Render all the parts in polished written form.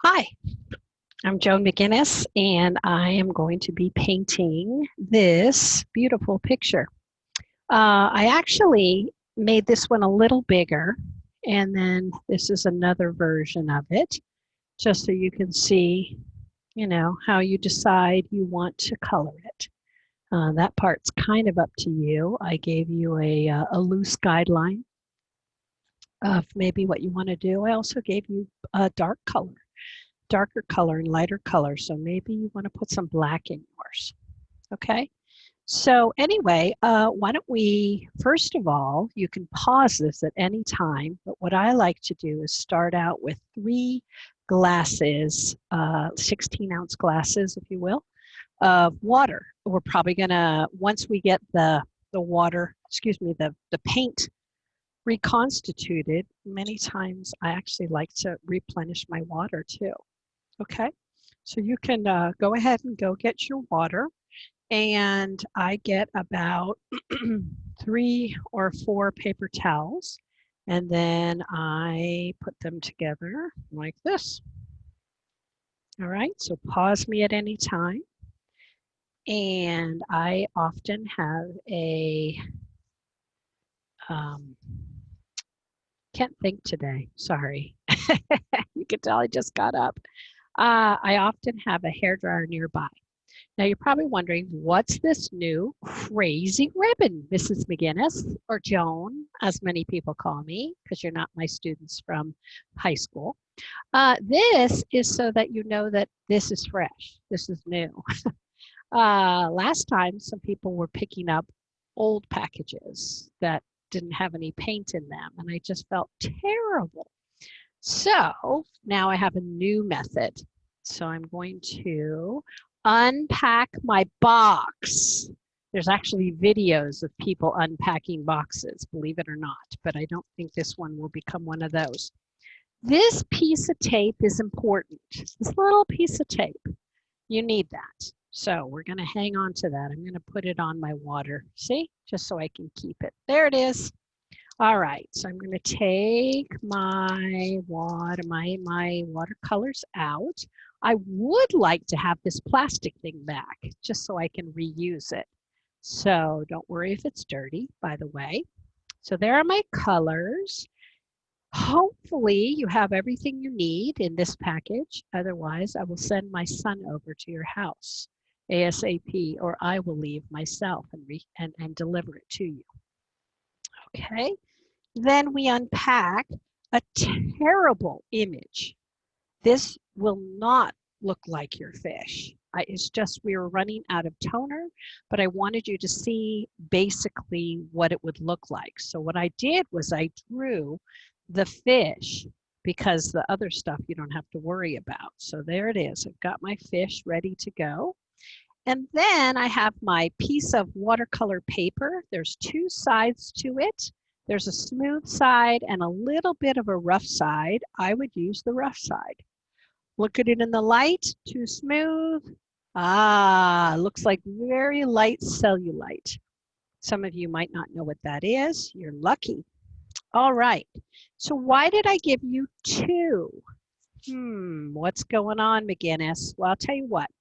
Hi, I'm Joan McGinnis, and I am going to be painting this beautiful picture. I actually made this one a little bigger, and then this is another version of it, just so you can see, how you decide you want to color it. That part's kind of up to you. I gave you a loose guideline of maybe what you want to do. I also gave you a darker color and lighter color. So maybe you want to put some black in yours. Okay. So anyway, why don't we, first of all, you can pause this at any time, but what I like to do is start out with 3 glasses, 16-ounce glasses, if you will, of water. We're probably gonna, once we get the water, excuse me, the paint reconstituted, many times I actually like to replenish my water too. Okay, so you can go ahead and go get your water. And I get about 3 or 4 paper towels. And then I put them together like this. All right, so pause me at any time. And I often have um, can't think today, sorry. You can tell I just got up. I often have a hairdryer nearby. Now you're probably wondering, what's this new crazy ribbon, Mrs. McGinnis, or Joan, as many people call me, because you're not my students from high school. This is so that you know that this is fresh. This is new. Last time, some people were picking up old packages that didn't have any paint in them, and I just felt terrible. So now I have a new method. So I'm going to unpack my box. There's actually videos of people unpacking boxes, believe it or not, but I don't think this one will become one of those. This piece of tape is important. This little piece of tape, you need that. So we're going to hang on to that. I'm going to put it on my water, see, just so I can keep it. There it is. All right, so I'm going to take my watercolors out. I would like to have this plastic thing back just so I can reuse it. So don't worry if it's dirty, by the way. So there are my colors. Hopefully you have everything you need in this package. Otherwise, I will send my son over to your house ASAP, or I will leave myself and deliver it to you. Okay. Then we unpack a terrible image. This will not look like your fish. It's just we were running out of toner, but I wanted you to see basically what it would look like. So what I did was I drew the fish because the other stuff you don't have to worry about. So there it is. I've got my fish ready to go. And then I have my piece of watercolor paper. There's 2 sides to it. There's a smooth side and a little bit of a rough side. I would use the rough side. Look at it in the light, too smooth. Looks like very light cellulite. Some of you might not know what that is. You're lucky. All right, so why did I give you 2? What's going on, McGinnis? Well, I'll tell you what.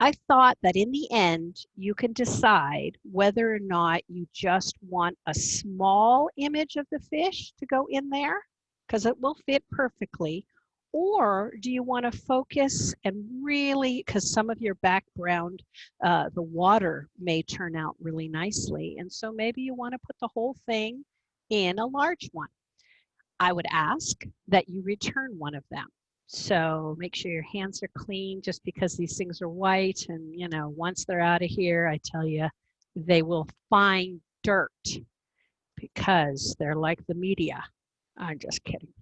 I thought that in the end, you can decide whether or not you just want a small image of the fish to go in there, because it will fit perfectly, or do you want to focus and really, because some of your background, the water may turn out really nicely, and so maybe you want to put the whole thing in a large one. I would ask that you return one of them. So make sure your hands are clean, just because these things are white, and once they're out of here, I tell you, they will find dirt because they're like the media. I'm just kidding.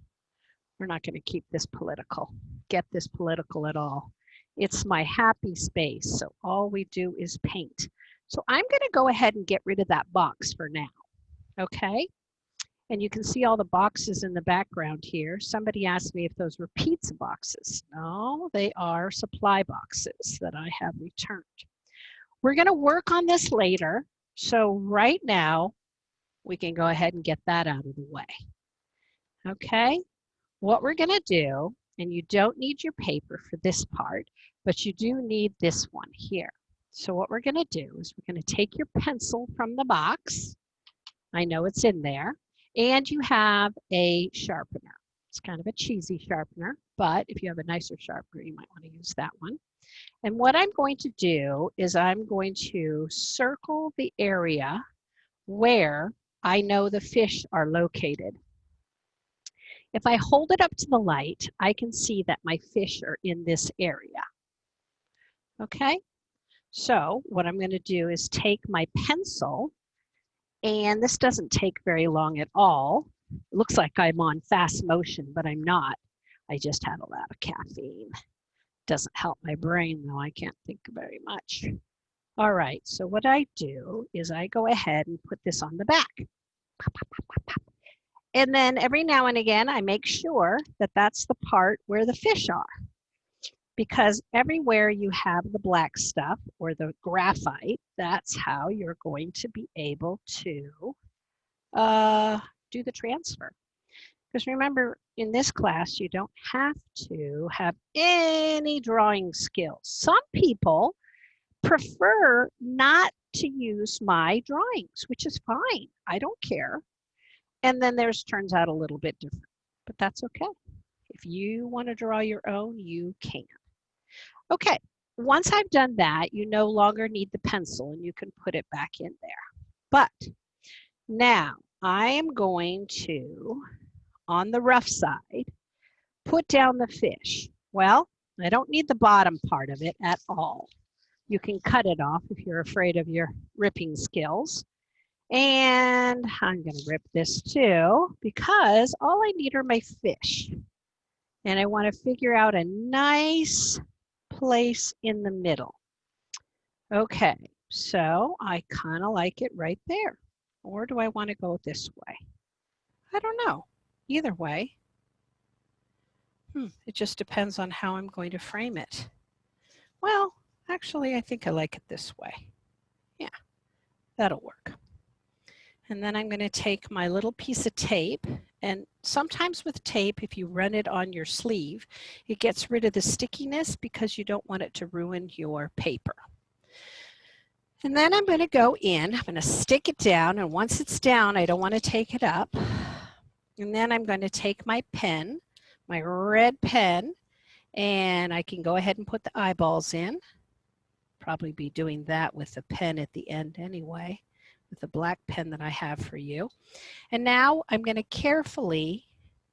We're not going to keep this political, get this political at all. It's my happy space, so all we do is paint. So I'm going to go ahead and get rid of that box for now, okay? And you can see all the boxes in the background here. Somebody asked me if those were pizza boxes. No, they are supply boxes that I have returned. We're going to work on this later. So right now, we can go ahead and get that out of the way. Okay, what we're going to do And you don't need your paper for this part, but you do need this one here. So what we're going to do is we're going to take your pencil from the box. I know it's in there. And you have a sharpener. It's kind of a cheesy sharpener, but if you have a nicer sharpener, you might want to use that one. And what I'm going to do is I'm going to circle the area where I know the fish are located. If I hold it up to the light, I can see that my fish are in this area. Okay, so what I'm going to do is take my pencil, and this doesn't take very long at all. It looks like I'm on fast motion, but I'm not. I just had a lot of caffeine. Doesn't help my brain, though. I can't think very much. All right, so what I do is I go ahead and put this on the back. Pop, pop, pop, pop, pop. And then every now and again, I make sure that that's the part where the fish are. Because everywhere you have the black stuff or the graphite, that's how you're going to be able to do the transfer. Because remember, in this class, you don't have to have any drawing skills. Some people prefer not to use my drawings, which is fine. I don't care. And then theirs turns out a little bit different, but that's okay. If you want to draw your own, you can. Okay, once I've done that, you no longer need the pencil and you can put it back in there. But now I am going to, on the rough side, put down the fish. Well, I don't need the bottom part of it at all. You can cut it off if you're afraid of your ripping skills. And I'm going to rip this too, because all I need are my fish. And I want to figure out a nice place in the middle. Okay, so I kind of like it right there. Or do I want to go this way? I don't know. Either way. It just depends on how I'm going to frame it. Well, actually, I think I like it this way. Yeah, that'll work. And then I'm going to take my little piece of tape, and sometimes with tape, if you run it on your sleeve, it gets rid of the stickiness because you don't want it to ruin your paper. And then I'm going to go in, I'm going to stick it down, and once it's down, I don't want to take it up. And then I'm going to take my pen, my red pen, and I can go ahead and put the eyeballs in. Probably be doing that with the pen at the end anyway, with the black pen that I have for you. And now I'm going to carefully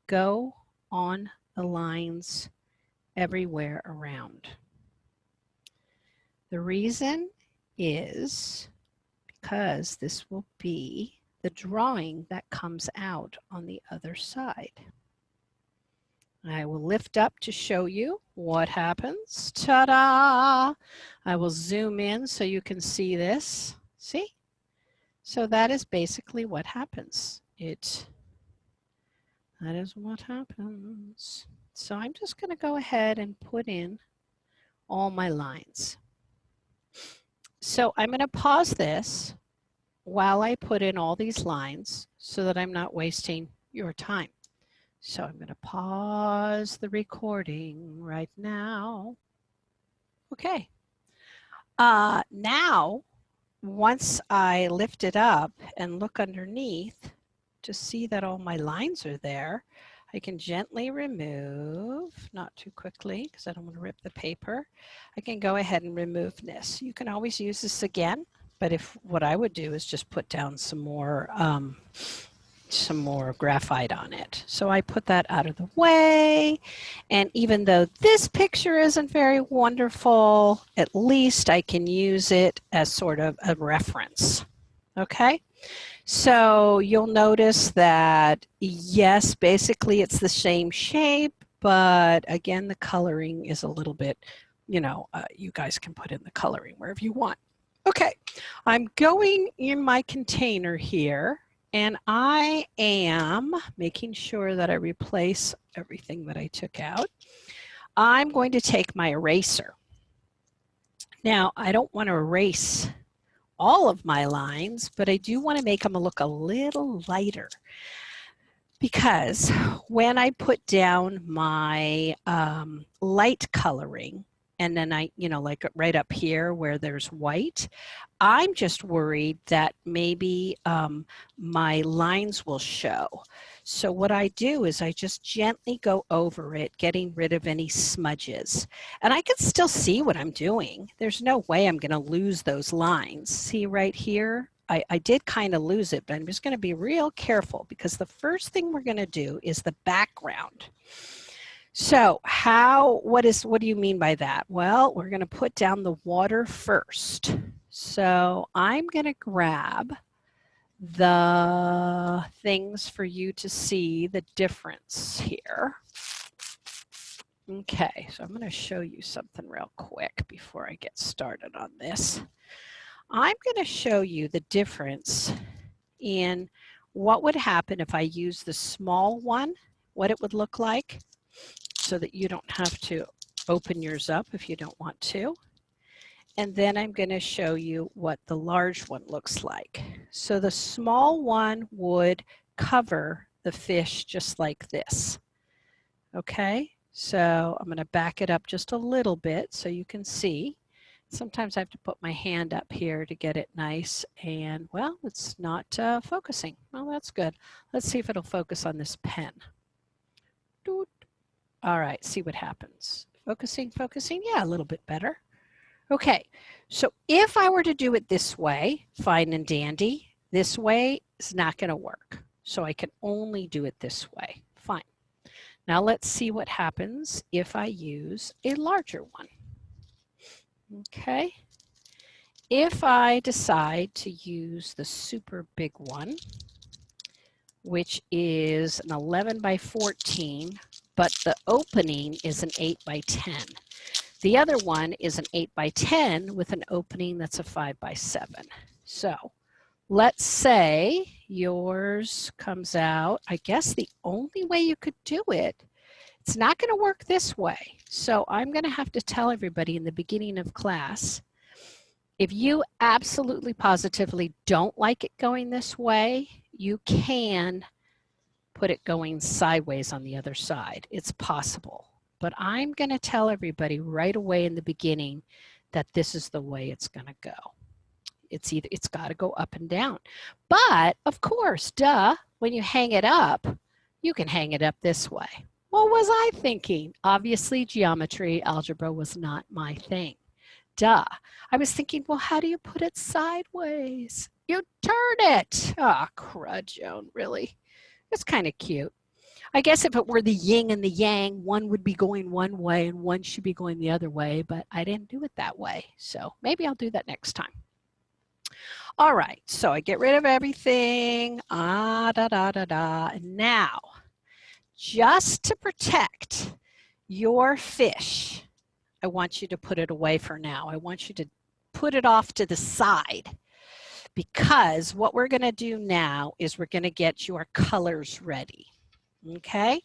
go on the lines everywhere around. The reason is because this will be the drawing that comes out on the other side. I will lift up to show you what happens. Ta-da! I will zoom in so you can see this. See? So that is basically what happens. That is what happens. So I'm just going to go ahead and put in all my lines. So I'm going to pause this while I put in all these lines so that I'm not wasting your time. So I'm going to pause the recording right now. Okay. Now, once I lift it up and look underneath to see that all my lines are there, I can gently remove, not too quickly because I don't want to rip the paper. I can go ahead and remove this. You can always use this again, but what I would do is just put down some more graphite on it. So I put that out of the way. And even though this picture isn't very wonderful, at least I can use it as sort of a reference. Okay? So you'll notice that, yes, basically it's the same shape, but again, the coloring is a little bit, you guys can put in the coloring wherever you want. Okay, I'm going in my container here, and I am making sure that I replace everything that I took out. I'm going to take my eraser. Now, I don't want to erase all of my lines, but I do want to make them look a little lighter Because when I put down my light coloring, and then I, like right up here where there's white, I'm just worried that maybe my lines will show. So what I do is I just gently go over it, getting rid of any smudges. And I can still see what I'm doing. There's no way I'm going to lose those lines. See right here? I did kind of lose it, but I'm just going to be real careful because the first thing we're going to do is the background. So what do you mean by that? Well, we're going to put down the water first. So I'm going to grab the things for you to see the difference here. Okay, so I'm going to show you something real quick before I get started on this. I'm going to show you the difference in what would happen if I use the small one, what it would look like, so that you don't have to open yours up if you don't want to. And then I'm going to show you what the large one looks like. So the small one would cover the fish just like this. Okay, so I'm going to back it up just a little bit so you can see. Sometimes I have to put my hand up here to get it nice, and well, it's not focusing. Well, that's good. Let's see if it'll focus on this pen. Doot. All right, see what happens. Focusing, yeah, a little bit better. Okay, so if I were to do it this way, fine and dandy, this way is not going to work. So I can only do it this way. Fine. Now let's see what happens if I use a larger one. Okay, if I decide to use the super big one, which is an 11 by 14, but the opening is an 8 by 10. The other one is an 8 by 10 with an opening that's a 5 by 7. So let's say yours comes out, I guess the only way you could do it, it's not going to work this way. So I'm going to have to tell everybody in the beginning of class, if you absolutely positively don't like it going this way, you can put it going sideways on the other side. It's possible. But I'm going to tell everybody right away in the beginning that this is the way it's going to go. It's got to go up and down. But of course, duh, when you hang it up, you can hang it up this way. What was I thinking? Obviously, geometry, algebra was not my thing. Duh. I was thinking, well, how do you put it sideways? You turn it. Ah, oh, crud, Joan, really? It's kind of cute. I guess if it were the yin and the yang, one would be going one way and one should be going the other way, but I didn't do it that way. So maybe I'll do that next time. All right, so I get rid of everything. And now, just to protect your fish, I want you to put it away for now. I want you to put it off to the side, because what we're going to do now is we're going to get your colors ready. Okay,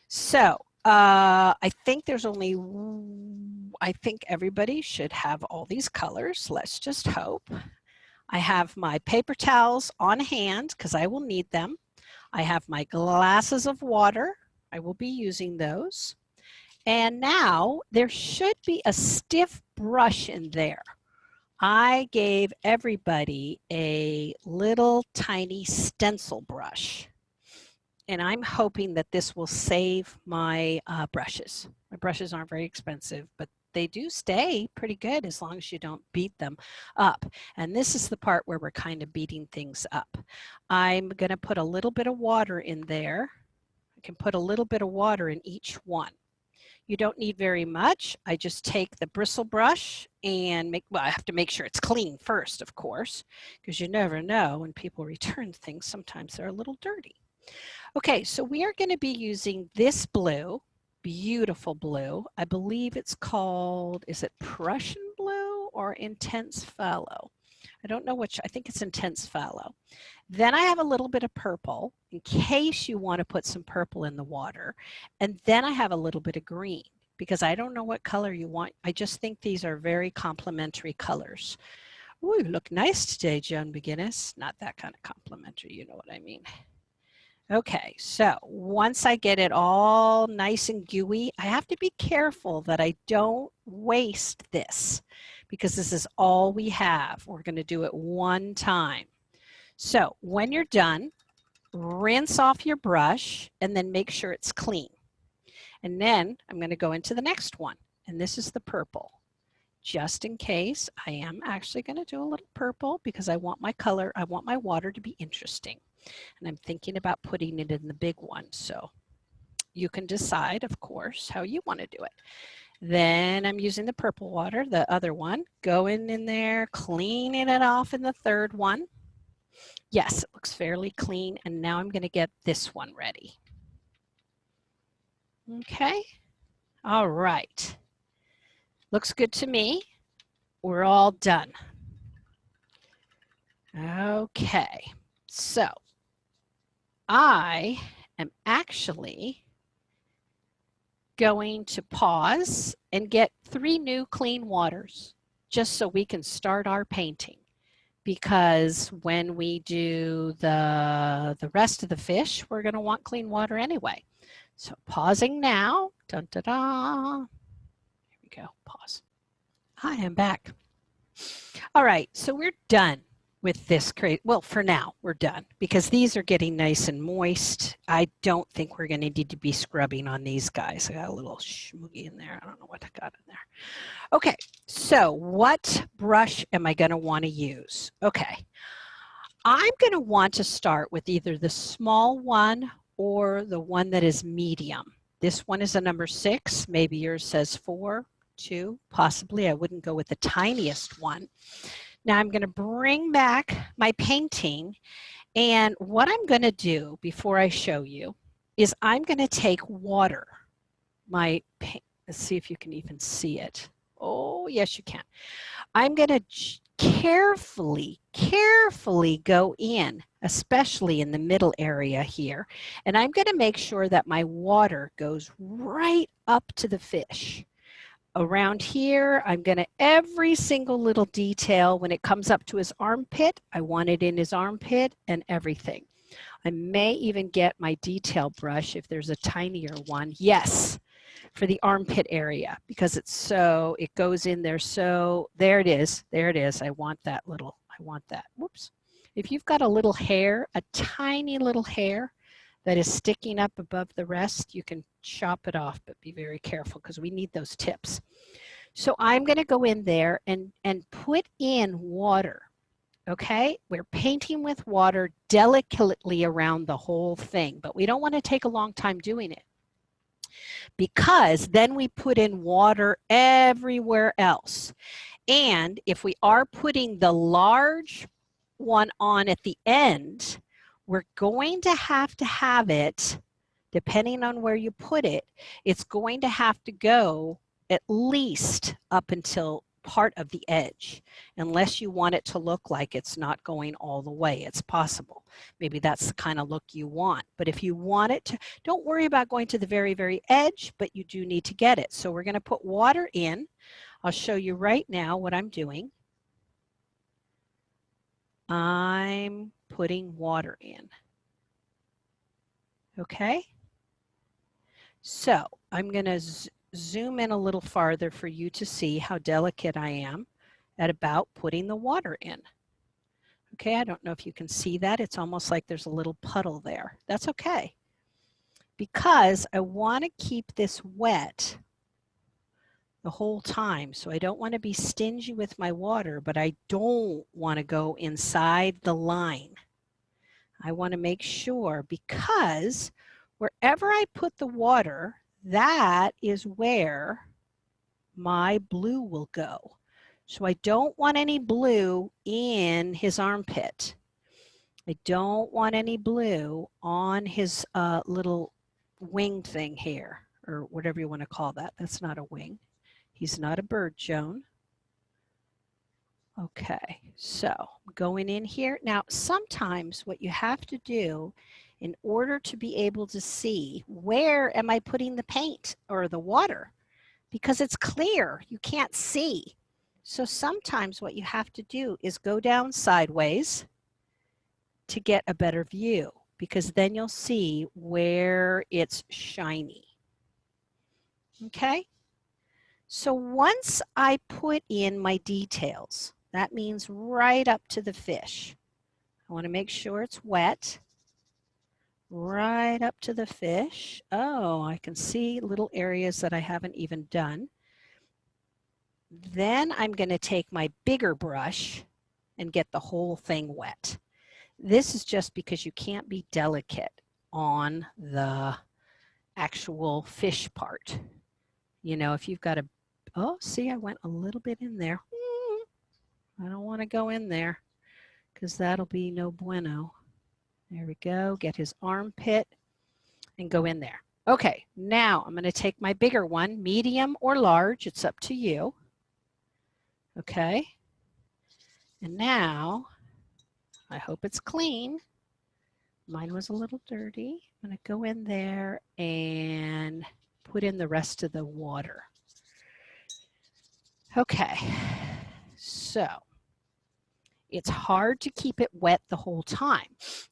so I think I think everybody should have all these colors. Let's just hope. I have my paper towels on hand because I will need them. I have my glasses of water. I will be using those. And now there should be a stiff brush in there. I gave everybody a little tiny stencil brush. And I'm hoping that this will save my brushes. My brushes aren't very expensive, but they do stay pretty good as long as you don't beat them up. And this is the part where we're kind of beating things up. I'm going to put a little bit of water in there. I can put a little bit of water in each one. You don't need very much. I just take the bristle brush and well, I have to make sure it's clean first, of course, because you never know when people return things, sometimes they're a little dirty. Okay, so we are going to be using this blue, beautiful blue. I believe it's called, is it Prussian blue or Intense Phthalo? I don't know which, I think it's Intense Phthalo. Then I have a little bit of purple in case you want to put some purple in the water. And then I have a little bit of green because I don't know what color you want. I just think these are very complementary colors. Ooh, you look nice today, Joan McGinnis. Not that kind of complimentary, you know what I mean. Okay, so once I get it all nice and gooey, I have to be careful that I don't waste this because this is all we have. We're going to do it one time. So when you're done, rinse off your brush and then make sure it's clean. And then I'm going to go into the next one, and this is the purple. Just in case, I am actually going to do a little purple because I want my color, I want my water to be interesting. And I'm thinking about putting it in the big one. So you can decide, of course, how you want to do it. Then I'm using the purple water, the other one, going in there, cleaning it off in the third one. Yes, it looks fairly clean. And now I'm going to get this one ready. Okay. All right. Looks good to me. We're all done. Okay. So I am actually going to pause and get 3 new clean waters just so we can start our painting, because when we do the rest of the fish, we're going to want clean water anyway. So pausing now. Dun, da, da. Here we go. Pause. I am back. All right, so we're done with this crate. Well, for now, we're done because these are getting nice and moist. I don't think we're going to need to be scrubbing on these guys. I got a little schmoogie in there. I don't know what I got in there. Okay, so what brush am I going to want to use? Okay, I'm going to want to start with either the small one or the one that is medium. This one is a number 6. Maybe yours says 4, 2, possibly. I wouldn't go with the tiniest one. Now I'm going to bring back my painting, and what I'm going to do before I show you is I'm going to take water. Let's see if you can even see it. Oh, yes, you can. I'm going to carefully go in, especially in the middle area here, and I'm going to make sure that my water goes right up to the fish. Around here, I'm going to, every single little detail, when it comes up to his armpit, I want it in his armpit and everything. I may even get my detail brush if there's a tinier one. Yes, for the armpit area, because it's so, it goes in there. So there it is. There it is. I want that little, I want that. Whoops. If you've got a little hair, a tiny little hair that is sticking up above the rest, you can chop it off, but be very careful because we need those tips. So I'm going to go in there and put in water. Okay, we're painting with water delicately around the whole thing, but we don't want to take a long time doing it, because then we put in water everywhere else. And if we are putting the large one on at the end, we're going to have it, depending on where you put it, it's going to have to go at least up until part of the edge, unless you want it to look like it's not going all the way. It's possible. Maybe that's the kind of look you want. But if you want it to, don't worry about going to the very, very edge, but you do need to get it. So we're going to put water in. I'll show you right now what I'm doing. I'm putting water in. Okay? So I'm going to zoom in a little farther for you to see how delicate I am at about putting the water in. Okay, I don't know if you can see that. It's almost like there's a little puddle there. That's okay, because I want to keep this wet the whole time. So I don't want to be stingy with my water, but I don't want to go inside the line. I want to make sure, because wherever I put the water, that is where my blue will go. So I don't want any blue in his armpit. I don't want any blue on his little wing thing here, or whatever you want to call that. That's not a wing. He's not a bird, Joan. Okay, so going in here. Now, sometimes what you have to do in order to be able to see, where am I putting the paint or the water? Because it's clear, you can't see. So sometimes what you have to do is go down sideways to get a better view. because then you'll see where it's shiny. Okay? So once I put in my details, that means right up to the fish. I want to make sure it's wet. Right up to the fish. Oh, I can see little areas that I haven't even done. Then I'm going to take my bigger brush and get the whole thing wet. This is just because you can't be delicate on the actual fish part. You know, if you've got a, oh, see, I went a little bit in there. I don't want to go in there because that'll be no bueno. There we go. Get his armpit and go in there. Okay, now I'm going to take my bigger one, medium or large. It's up to you. Okay. And now, I hope it's clean. Mine was a little dirty. I'm going to go in there and put in the rest of the water. Okay, so it's hard to keep it wet the whole time.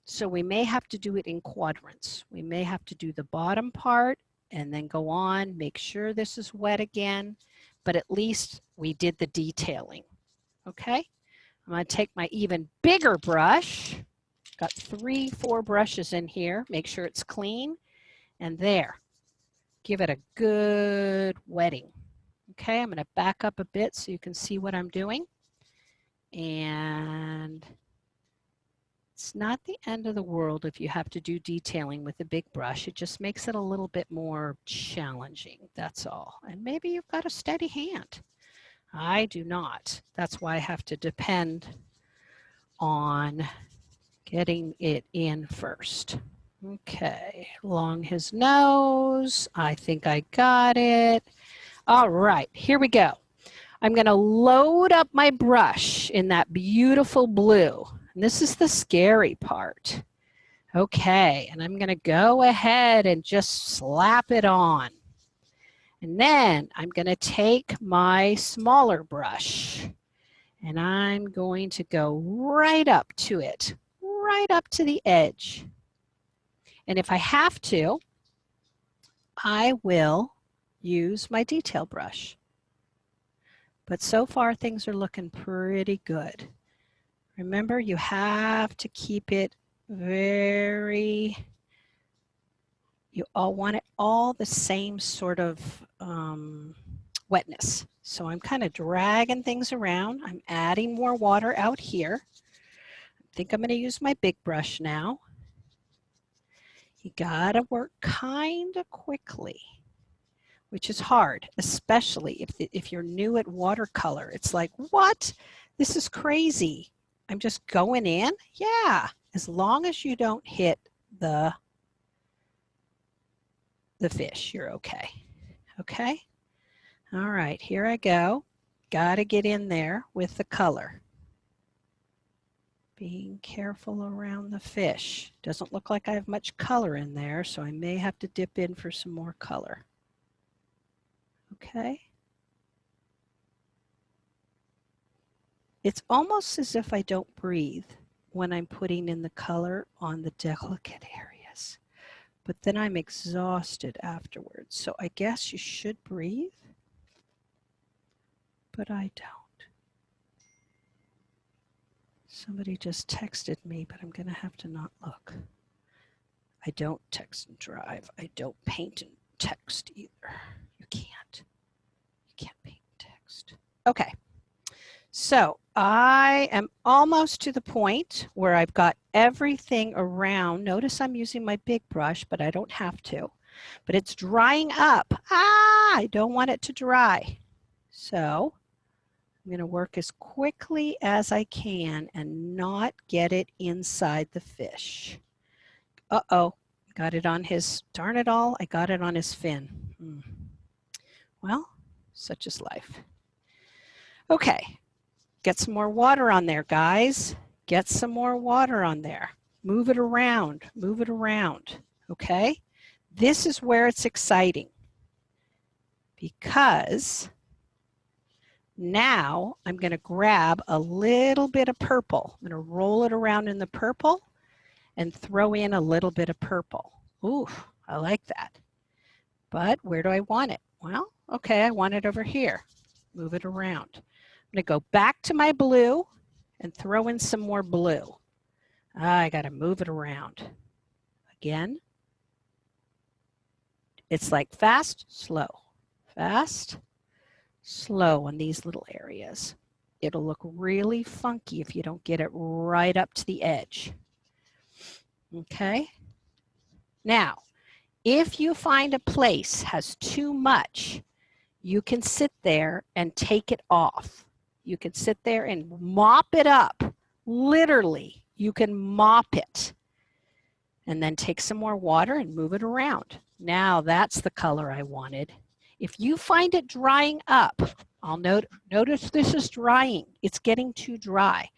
So we may have to do it in quadrants. We may have to do the bottom part and then go on, make sure this is wet again, but at least we did the detailing. Okay, I'm going to take my even bigger brush. Got 3, 4 brushes in here. Make sure it's clean. And there, give it a good wetting. Okay, I'm going to back up a bit so you can see what I'm doing. And it's not the end of the world if you have to do detailing with a big brush. It just makes it a little bit more challenging, that's all. And maybe you've got a steady hand. I do not. That's why I have to depend on getting it in first. Okay, along his nose. I think I got it. All right, here we go. I'm going to load up my brush in that beautiful blue. And this is the scary part. Okay, and I'm going to go ahead and just slap it on. And then I'm going to take my smaller brush and I'm going to go right up to it, right up to the edge. And if I have to, I will use my detail brush. But so far, things are looking pretty good. Remember, you have to keep it very, you all want it all the same sort of wetness. So I'm kind of dragging things around. I'm adding more water out here. I think I'm going to use my big brush now. You got to work kind of quickly, which is hard, especially if you're new at watercolor. It's like, what? This is crazy. I'm just going in? Yeah, as long as you don't hit the fish, you're okay. Okay? All right, here I go. Got to get in there with the color. Being careful around the fish. Doesn't look like I have much color in there, so I may have to dip in for some more color. Okay? It's almost as if I don't breathe when I'm putting in the color on the delicate areas. But then I'm exhausted afterwards. So I guess you should breathe, but I don't. Somebody just texted me, but I'm going to have to not look. I don't text and drive. I don't paint and text either. You can't. You can't paint and text. Okay. So I am almost to the point where I've got everything around. Notice I'm using my big brush, but I don't have to. But it's drying up. I don't want it to dry. So I'm going to work as quickly as I can and not get it inside the fish. Uh-oh, got it on his, darn it all, I got it on his fin. Well, such is life. Okay, get some more water on there, guys. Get some more water on there. Move it around, okay? This is where it's exciting because now I'm going to grab a little bit of purple. I'm going to roll it around in the purple and throw in a little bit of purple. Ooh, I like that. But where do I want it? Well, okay, I want it over here. Move it around. I'm going to go back to my blue and throw in some more blue. I got to move it around. Again, it's like fast, slow, fast, slow on these little areas. It'll look really funky if you don't get it right up to the edge. Okay? Now, if you find a place has too much, you can sit there and take it off. You can sit there and mop it up. Literally, you can mop it. And then take some more water and move it around. Now that's the color I wanted. If you find it drying up, I'll notice this is drying. It's getting too dry.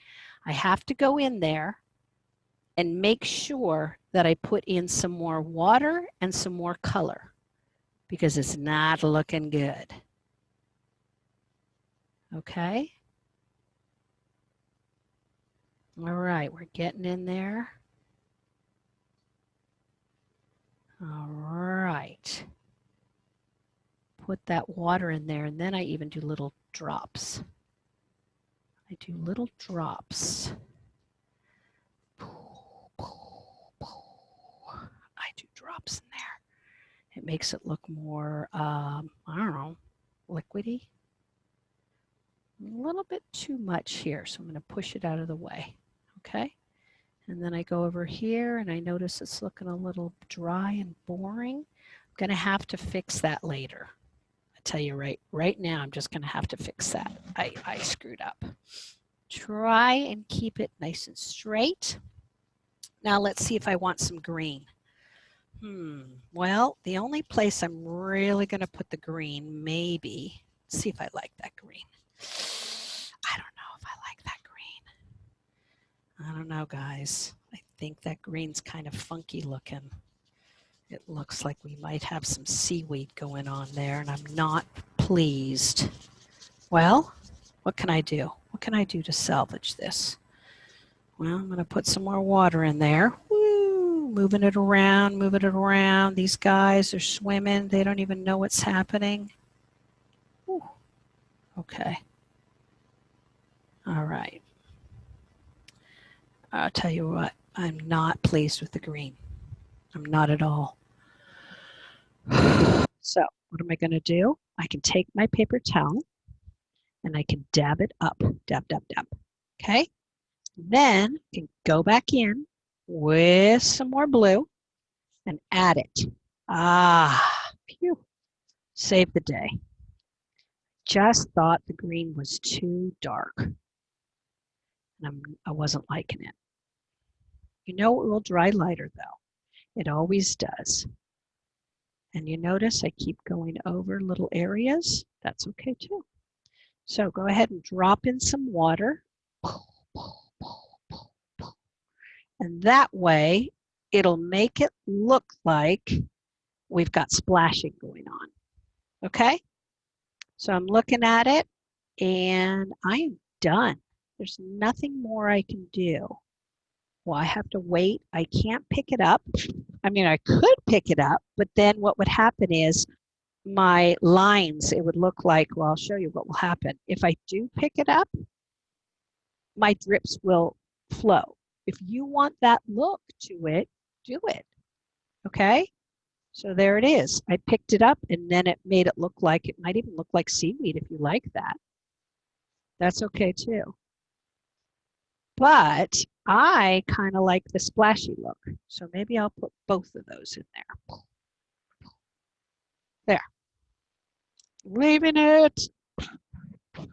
I have to go in there and make sure that I put in some more water and some more color because it's not looking good. Okay? All right, we're getting in there. All right. Put that water in there, and then I even do little drops. I do little drops. I do drops in there. It makes it look more, I don't know, liquidy. A little bit too much here, so I'm going to push it out of the way. Okay? And then I go over here, and I notice it's looking a little dry and boring. I'm going to have to fix that later. Tell you right now, I'm just going to have to fix that. I screwed up. Try and keep it nice and straight. Now let's see if I want some green. Well, the only place I'm really going to put the green, maybe, let's see if I like that green. I don't know if I like that green. I don't know, guys. I think that green's kind of funky looking. It looks like we might have some seaweed going on there, and I'm not pleased. Well, what can I do? What can I do to salvage this? Well, I'm going to put some more water in there. Woo! Moving it around, moving it around. These guys are swimming. They don't even know what's happening. Ooh. Okay. All right. I'll tell you what, I'm not pleased with the green. I'm not at all. So what am I going to do? I can take my paper towel and I can dab it up. Dab, dab, dab. Okay? Then I can go back in with some more blue and add it. Phew. Save the day. Just thought the green was too dark. And I wasn't liking it. You know it will dry lighter though. It always does. And you notice I keep going over little areas. That's okay too. So go ahead and drop in some water. And that way it'll make it look like we've got splashing going on. Okay? So I'm looking at it and I am done. There's nothing more I can do. Well, I have to wait. I can't pick it up. I mean, I could pick it up, but then what would happen is my lines, it would look like, well, I'll show you what will happen. If I do pick it up, my drips will flow. If you want that look to it, do it. Okay? So there it is. I picked it up and then it made it look like, it might even look like seaweed if you like that. That's okay too. But I kind of like the splashy look. So maybe I'll put both of those in there. There. Leaving it. All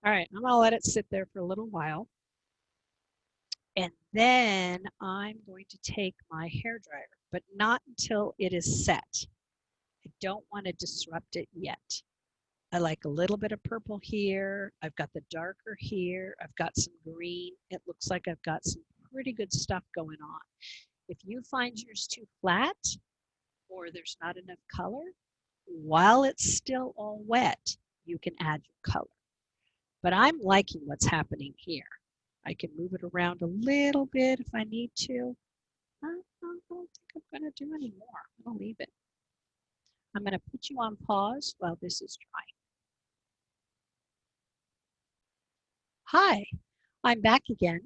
right, I'm gonna let it sit there for a little while. And then I'm going to take my hairdryer, but not until it is set. I don't want to disrupt it yet. I like a little bit of purple here. I've got the darker here. I've got some green. It looks like I've got some pretty good stuff going on. If you find yours too flat or there's not enough color, while it's still all wet, you can add your color. But I'm liking what's happening here. I can move it around a little bit if I need to. I don't think I'm going to do any more. I'll leave it. I'm going to put you on pause while this is drying. Hi, I'm back again.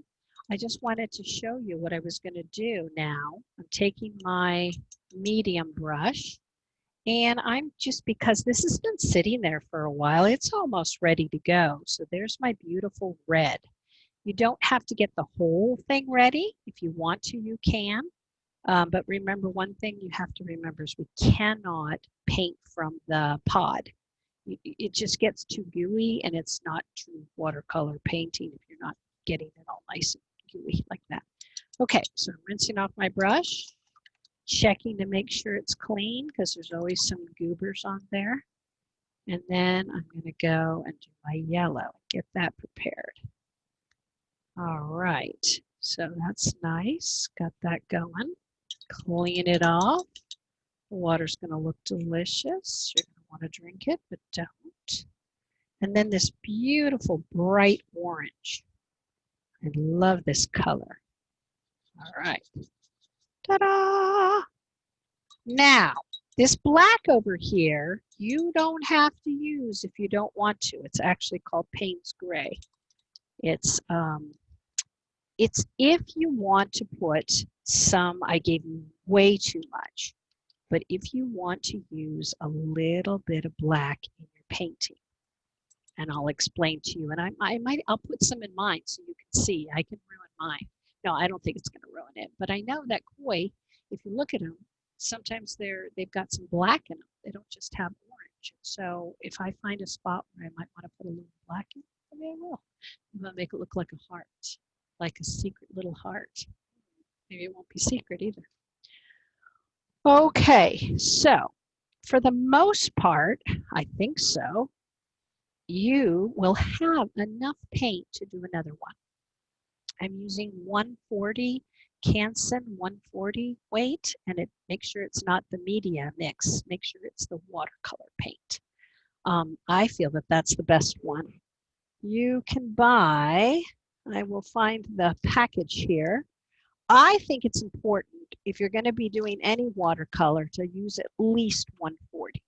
I just wanted to show you what I was going to do now. I'm taking my medium brush, and I'm just, because this has been sitting there for a while, it's almost ready to go. So there's my beautiful red. You don't have to get the whole thing ready. If you want to, you can. But remember, one thing you have to remember is we cannot paint from the pod. It just gets too gooey, and it's not true watercolor painting if you're not getting it all nice and gooey like that. Okay, so I'm rinsing off my brush, checking to make sure it's clean because there's always some goobers on there. And then I'm going to go and do my yellow, get that prepared. All right, so that's nice. Got that going. Clean it off. The water's going to look delicious. You're going to want to drink it, but don't. And then this beautiful bright orange. I love this color. All right. Ta-da! Now, this black over here, you don't have to use if you don't want to. It's actually called Payne's Gray. It's if you want to put some, I gave you way too much, but if you want to use a little bit of black in your painting, and I'll explain to you, and I'll put some in mine so you can see. I can ruin mine. No, I don't think it's going to ruin it, but I know that koi, if you look at them, sometimes they've got some black in them. They don't just have orange. So if I find a spot where I might want to put a little black in, maybe I will. I'm going to make it look like a heart, like a secret little heart. Maybe it won't be secret either. Okay, so for the most part, I think so, you will have enough paint to do another one. I'm using 140 Canson 140 weight, and make sure it's not the media mix. Make sure it's the watercolor paint. I feel that that's the best one. You can buy, I will find the package here. I think it's important if you're going to be doing any watercolor to use at least 140.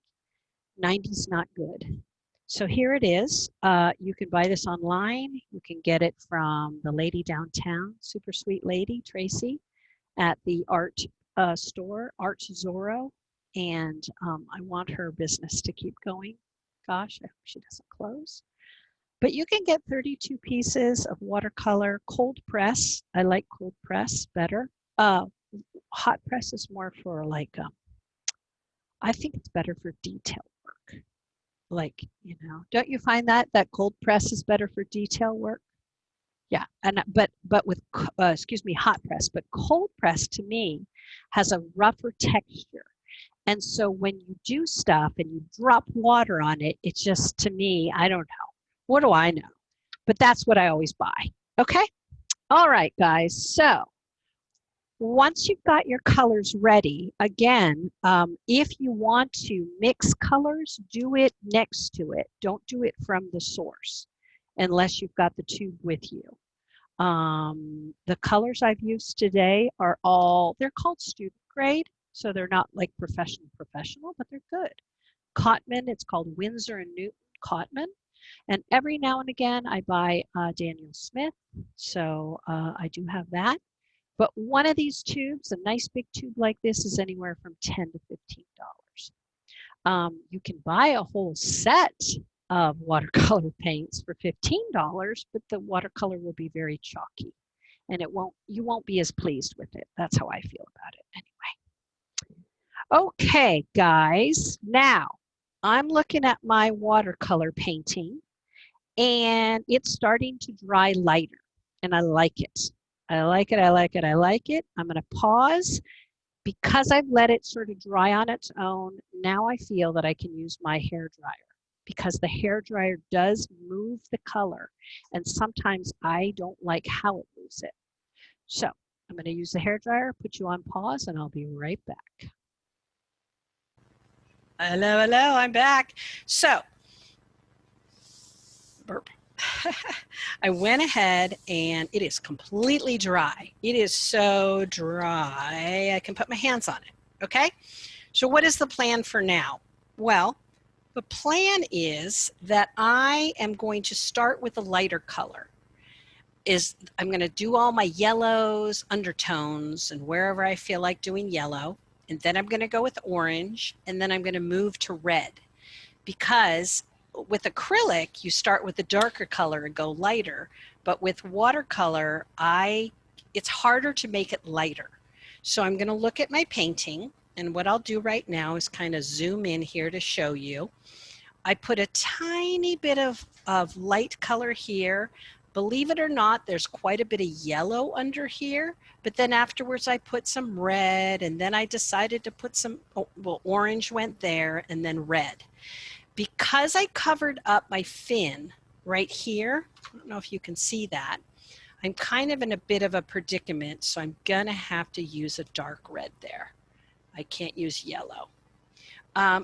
90 is not good. So here it is. You can buy this online. You can get it from the lady downtown, super sweet lady, Tracy, at the art store, Art Zorro. And I want her business to keep going. Gosh, I hope she doesn't close. But you can get 32 pieces of watercolor, cold press. I like cold press better. Hot press is more for like, I think it's better for detail work. Like, you know, don't you find that cold press is better for detail work? Yeah, and but with excuse me, hot press, but cold press to me has a rougher texture. And so when you do stuff and you drop water on it, it's just, to me, I don't know. What do I know? But that's what I always buy. Okay? All right, guys. So once you've got your colors ready, again, if you want to mix colors, do it next to it. Don't do it from the source unless you've got the tube with you. The colors I've used today are they're called student grade, so they're not like professional, but they're good. Cotman, it's called Winsor & Newton Cotman. And every now and again, I buy Daniel Smith, so I do have that. But one of these tubes, a nice big tube like this, is anywhere from $10 to $15. You can buy a whole set of watercolor paints for $15, but the watercolor will be very chalky, and you won't be as pleased with it. That's how I feel about it anyway. Okay, guys, now I'm looking at my watercolor painting, and it's starting to dry lighter, and I like it. I like it, I like it, I like it. I'm going to pause. Because I've let it sort of dry on its own, now I feel that I can use my hair dryer, because the hair dryer does move the color, and sometimes I don't like how it moves it. So I'm going to use the hair dryer, put you on pause, and I'll be right back. Hello, I'm back. So, burp. I went ahead and it is completely dry. It is so dry, I can put my hands on it, okay? So what is the plan for now? Well, the plan is that I am going to start with a lighter color. I'm going to do all my yellows, undertones, and wherever I feel like doing yellow. And then I'm going to go with orange, and then I'm going to move to red. Because with acrylic, you start with a darker color and go lighter. But with watercolor, it's harder to make it lighter. So I'm going to look at my painting. And what I'll do right now is kind of zoom in here to show you. I put a tiny bit of light color here. Believe it or not, there's quite a bit of yellow under here, but then afterwards I put some red, and then I decided to put some, well, orange went there, and then red. Because I covered up my fin right here, I don't know if you can see that, I'm kind of in a bit of a predicament, so I'm gonna have to use a dark red there. I can't use yellow.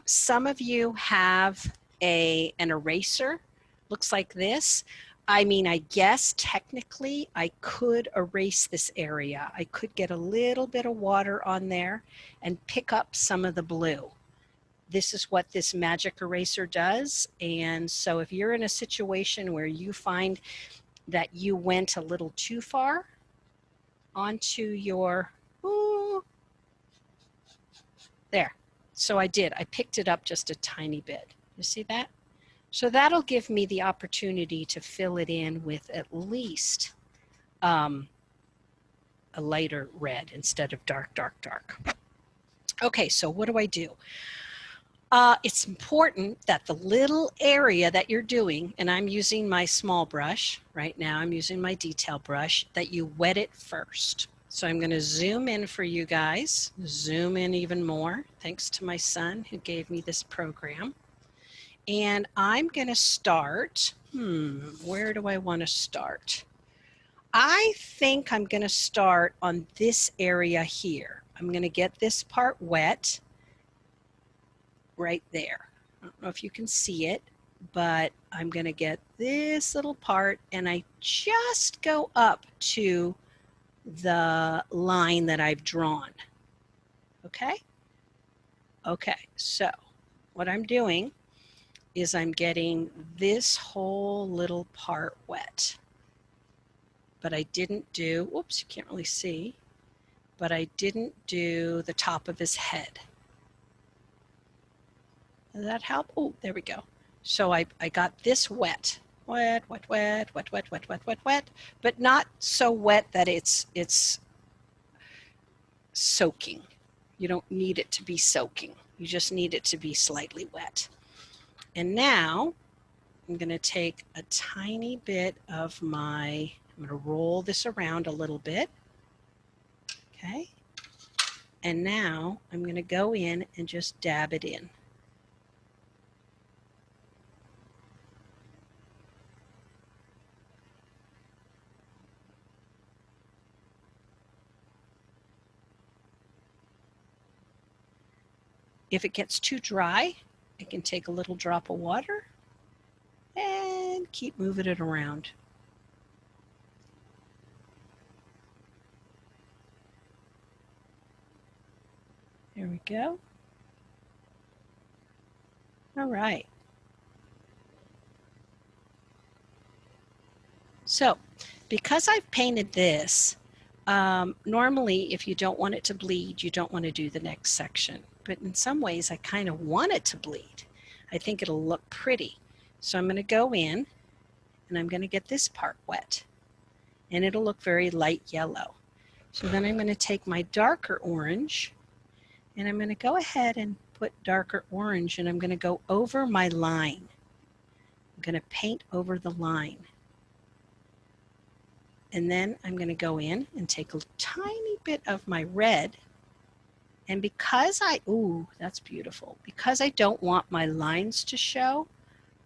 Some of you have an eraser, looks like this. I mean, I guess technically I could erase this area. I could get a little bit of water on there and pick up some of the blue. This is what this magic eraser does. And so if you're in a situation where you find that you went a little too far onto your, there. So I did. I picked it up just a tiny bit. You see that? So that'll give me the opportunity to fill it in with at least a lighter red instead of dark, dark, dark. Okay, so what do I do? It's important that the little area that you're doing, and I'm using my small brush right now, I'm using my detail brush, that you wet it first. So I'm going to zoom in for you guys, zoom in even more, thanks to my son who gave me this program. And I'm going to start, where do I want to start? I think I'm going to start on this area here. I'm going to get this part wet right there. I don't know if you can see it, but I'm going to get this little part and I just go up to the line that I've drawn. Okay? Okay, so what I'm doing is I'm getting this whole little part wet. But I didn't do, whoops, you can't really see, but I didn't do the top of his head. Does that help? Oh, there we go. So I got this wet. Wet, wet, wet, wet, wet, wet, wet, wet, wet, but not so wet that it's soaking. You don't need it to be soaking. You just need it to be slightly wet. And now I'm going to take a tiny bit of I'm going to roll this around a little bit. Okay. And now I'm going to go in and just dab it in. If it gets too dry, I can take a little drop of water and keep moving it around. There we go. All right. So because I've painted this, normally if you don't want it to bleed, you don't want to do the next section. But in some ways, I kind of want it to bleed. I think it'll look pretty. So I'm going to go in and I'm going to get this part wet. And it'll look very light yellow. So then I'm going to take my darker orange and I'm going to go ahead and put darker orange and I'm going to go over my line. I'm going to paint over the line. And then I'm going to go in and take a tiny bit of my red. And because ooh, that's beautiful. Because I don't want my lines to show,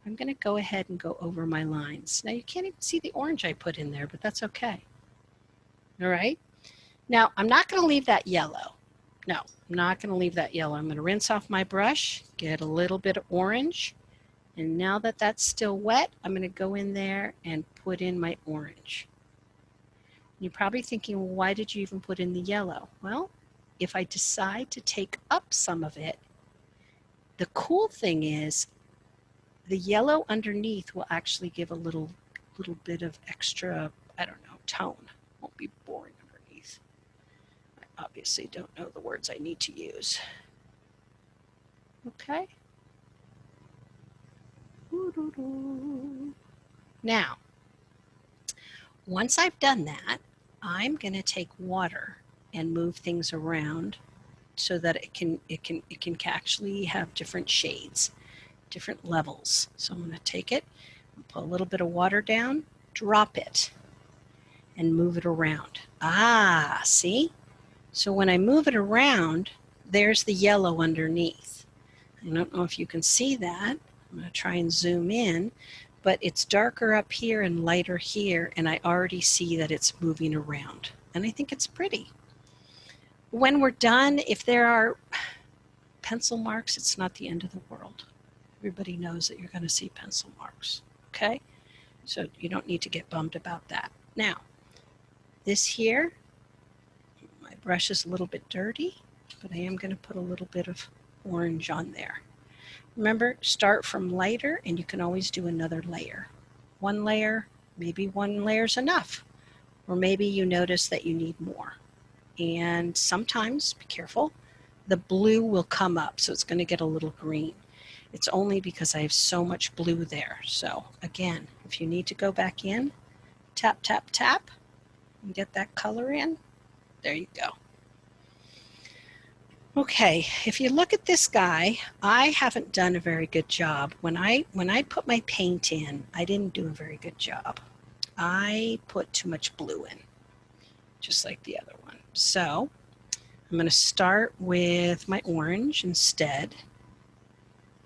I'm going to go ahead and go over my lines. Now you can't even see the orange I put in there, but that's okay. All right. Now I'm not going to leave that yellow. No, I'm not going to leave that yellow. I'm going to rinse off my brush, get a little bit of orange, And now that that's still wet, I'm going to go in there and put in my orange. You're probably thinking, well, why did you even put in the yellow? Well, if I decide to take up some of it, the cool thing is the yellow underneath will actually give a little bit of extra, I don't know, tone. Won't be boring underneath. I obviously don't know the words I need to use. Okay. Now, once I've done that, I'm going to take water and move things around so that it can actually have different shades, different levels. So I'm going to take it, put a little bit of water down, drop it, and move it around. Ah, see? So when I move it around, there's the yellow underneath. I don't know if you can see that. I'm going to try and zoom in, but it's darker up here and lighter here, and I already see that it's moving around. And I think it's pretty. When we're done, if there are pencil marks, it's not the end of the world. Everybody knows that you're going to see pencil marks, okay? So you don't need to get bummed about that. Now, this here, my brush is a little bit dirty, but I am going to put a little bit of orange on there. Remember, start from lighter, and you can always do another layer. One layer, maybe one layer's enough, or maybe you notice that you need more. And sometimes, be careful, the blue will come up, so it's going to get a little green. It's only because I have so much blue there. So again, if you need to go back in, tap, tap, tap, and get that color in, there you go. Okay, if you look at this guy, I haven't done a very good job. When I put my paint in, I didn't do a very good job. I put too much blue in, just like the other one. So I'm going to start with my orange instead.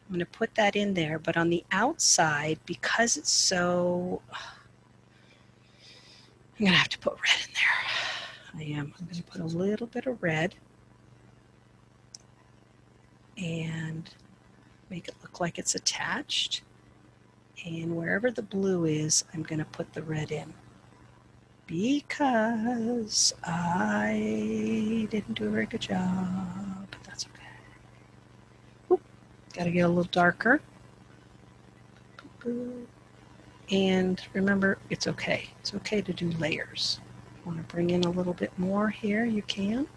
I'm going to put that in there, but on the outside, because it's so, I'm going to have to put red in there. I'm going to put a little bit of red and make it look like it's attached. And wherever the blue is, I'm going to put the red in, because I didn't do a very good job, but that's okay. Oop, gotta get a little darker. And remember, it's okay. It's okay to do layers. If you want to bring in a little bit more here, you can.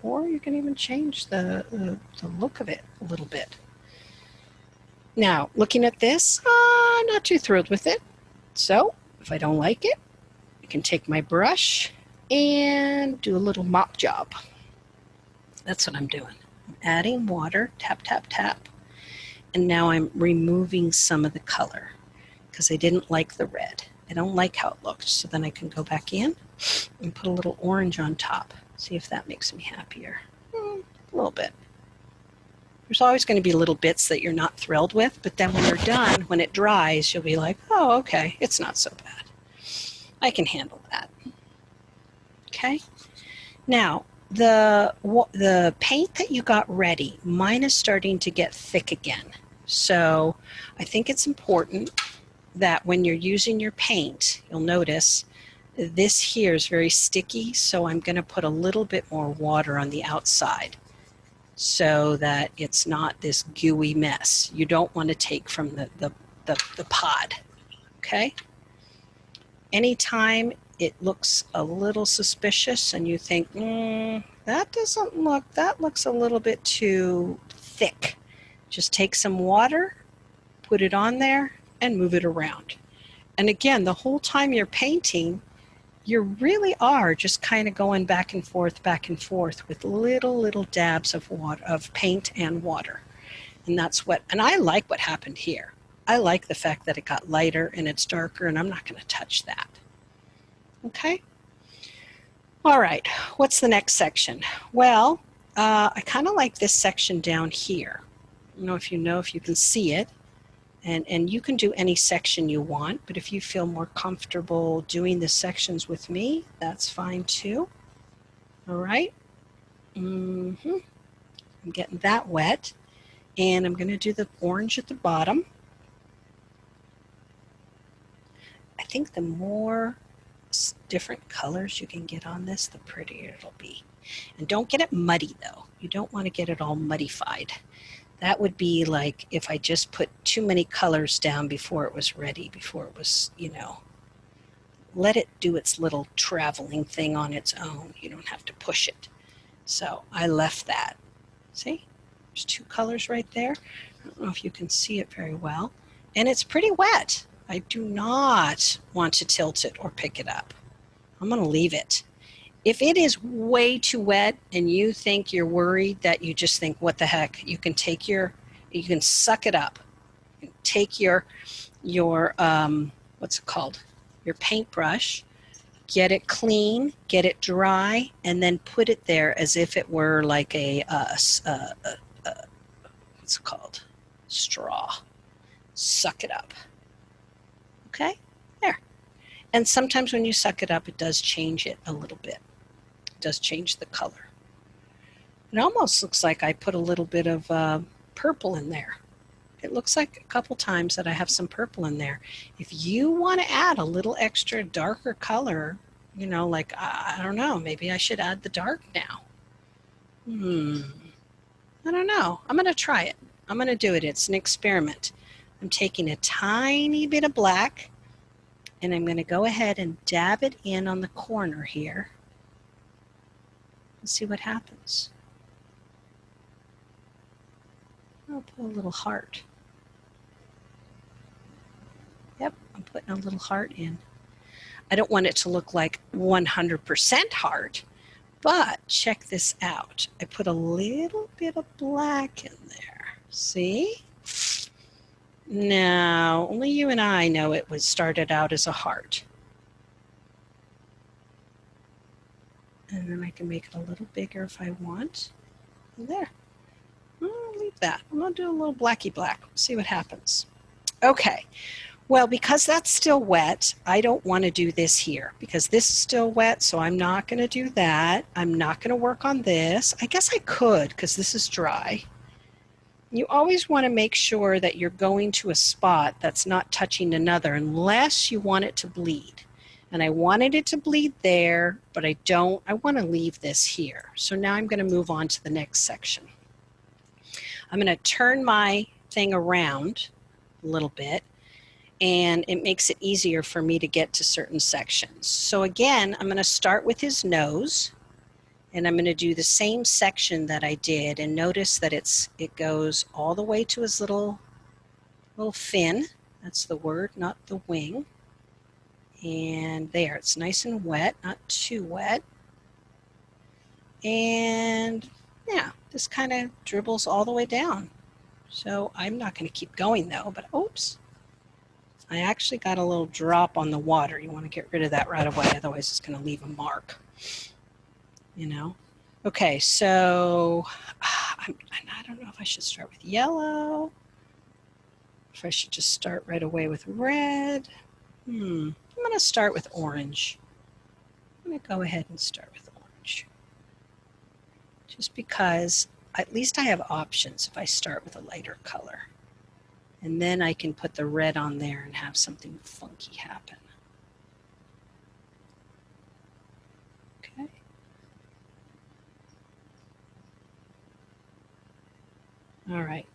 Or you can even change the look of it a little bit. Now, looking at this, I'm not too thrilled with it. So, if I don't like it, I can take my brush and do a little mop job. That's what I'm doing. I'm adding water, tap, tap, tap. And now I'm removing some of the color because I didn't like the red. I don't like how it looked. So then I can go back in and put a little orange on top. See if that makes me happier. A little bit. There's always going to be little bits that you're not thrilled with, but then when you're done, when it dries, you'll be like, oh, okay, it's not so bad. I can handle that. Okay? Now, the paint that you got ready, mine is starting to get thick again. So I think it's important that when you're using your paint, you'll notice this here is very sticky, so I'm going to put a little bit more water on the outside so that it's not this gooey mess. You don't want to take from the pod, okay? Anytime it looks a little suspicious and you think, that looks a little bit too thick, just take some water, put it on there, and move it around. And again, the whole time you're painting, you really are just kind of going back and forth with little dabs of water, of paint and water. And I like what happened here. I like the fact that it got lighter and it's darker, and I'm not going to touch that. Okay? All right, what's the next section? Well, I kind of like this section down here. I don't know if you can see it. And you can do any section you want, but if you feel more comfortable doing the sections with me, that's fine too. All right. I'm getting that wet. And I'm going to do the orange at the bottom. I think the more different colors you can get on this, the prettier it'll be. And don't get it muddy though. You don't want to get it all muddified. That would be like if I just put too many colors down before it was ready, before it was, you know, let it do its little traveling thing on its own. You don't have to push it. So I left that. See, there's two colors right there. I don't know if you can see it very well. And it's pretty wet. I do not want to tilt it or pick it up. I'm going to leave it. If it is way too wet and you think you're worried that you just think, what the heck, you can suck it up. Take your what's it called? Your paintbrush, get it clean, get it dry, and then put it there as if it were like a what's it called? Straw. Suck it up. Okay, there. And sometimes when you suck it up, it does change it a little bit. It does change the color. It almost looks like I put a little bit of purple in there. It looks like a couple times that I have some purple in there. If you want to add a little extra darker color, you know, like, I don't know, maybe I should add the dark now. I don't know. I'm going to try it. I'm going to do it. It's an experiment. I'm taking a tiny bit of black and I'm going to go ahead and dab it in on the corner here and see what happens. I'll put a little heart. Yep, I'm putting a little heart in. I don't want it to look like 100% heart, but check this out. I put a little bit of black in there. See? Now, only you and I know it was started out as a heart. And then I can make it a little bigger if I want. There. I'll leave that. I'm going to do a little blacky black. See what happens. Okay. Well, because that's still wet, I don't want to do this here because this is still wet, so I'm not going to do that. I'm not going to work on this. I guess I could because this is dry. You always want to make sure that you're going to a spot that's not touching another unless you want it to bleed. And I wanted it to bleed there, but I want to leave this here. So now I'm going to move on to the next section. I'm going to turn my thing around a little bit, and it makes it easier for me to get to certain sections. So again, I'm going to start with his nose, and I'm going to do the same section that I did, and notice that it goes all the way to his little fin. That's the word, not the wing. And there, it's nice and wet, not too wet. And yeah, this kind of dribbles all the way down. So I'm not going to keep going though, but oops. I actually got a little drop on the water. You want to get rid of that right away, otherwise it's going to leave a mark, you know. Okay, so I don't know if I should start with yellow, if I should just start right away with red. I'm going to start with orange. I'm going to go ahead and start with orange. Just because at least I have options if I start with a lighter color. And then I can put the red on there and have something funky happen. Okay. All right.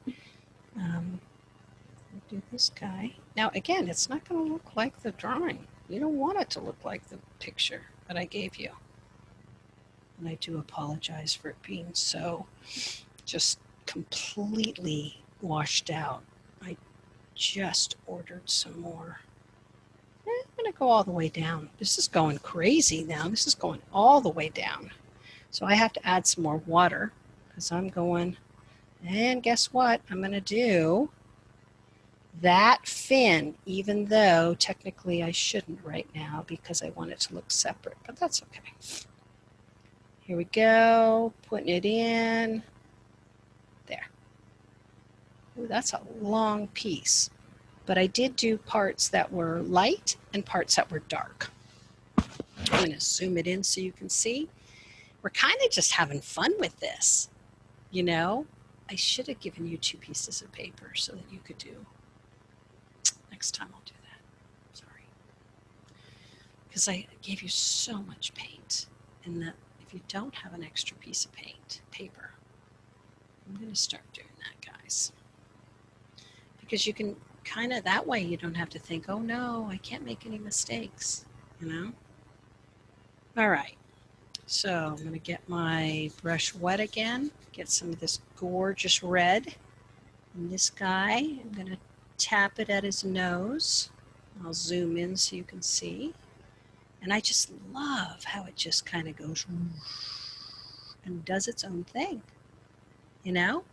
Do this guy. Now again, it's not going to look like the drawing. You don't want it to look like the picture that I gave you. And I do apologize for it being so just completely washed out. I just ordered some more. I'm going to go all the way down. This is going crazy now. This is going all the way down. So I have to add some more water because I'm going, and guess what? I'm going to do that fin, even though technically I shouldn't right now because I want it to look separate, but that's okay. Here we go, putting it in. There. Ooh, that's a long piece. But I did do parts that were light and parts that were dark. I'm going to zoom it in so you can see. We're kind of just having fun with this, you know. I should have given you 2 pieces of paper so that you could do. Next time I'll do that. Sorry. Because I gave you so much paint, and that if you don't have an extra piece of paper, I'm going to start doing that, guys. Because you can kind of, that way you don't have to think, oh no, I can't make any mistakes, you know? All right, so I'm going to get my brush wet again, get some of this gorgeous red. And this guy, I'm going to tap it at his nose. I'll zoom in so you can see. And I just love how it just kind of goes and does its own thing, you know?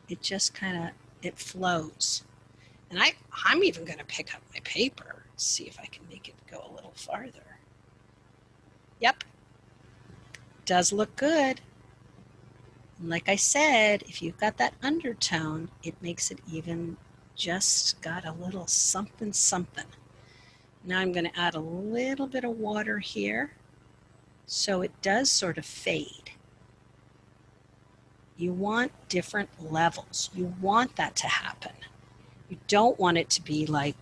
It just kind of, it flows. And I'm even going to pick up my paper, see if I can make it go a little farther. Yep, does look good. And like I said, if you've got that undertone, it makes it even just got a little something, something. Now I'm going to add a little bit of water here so it does sort of fade. You want different levels. You want that to happen. You don't want it to be like,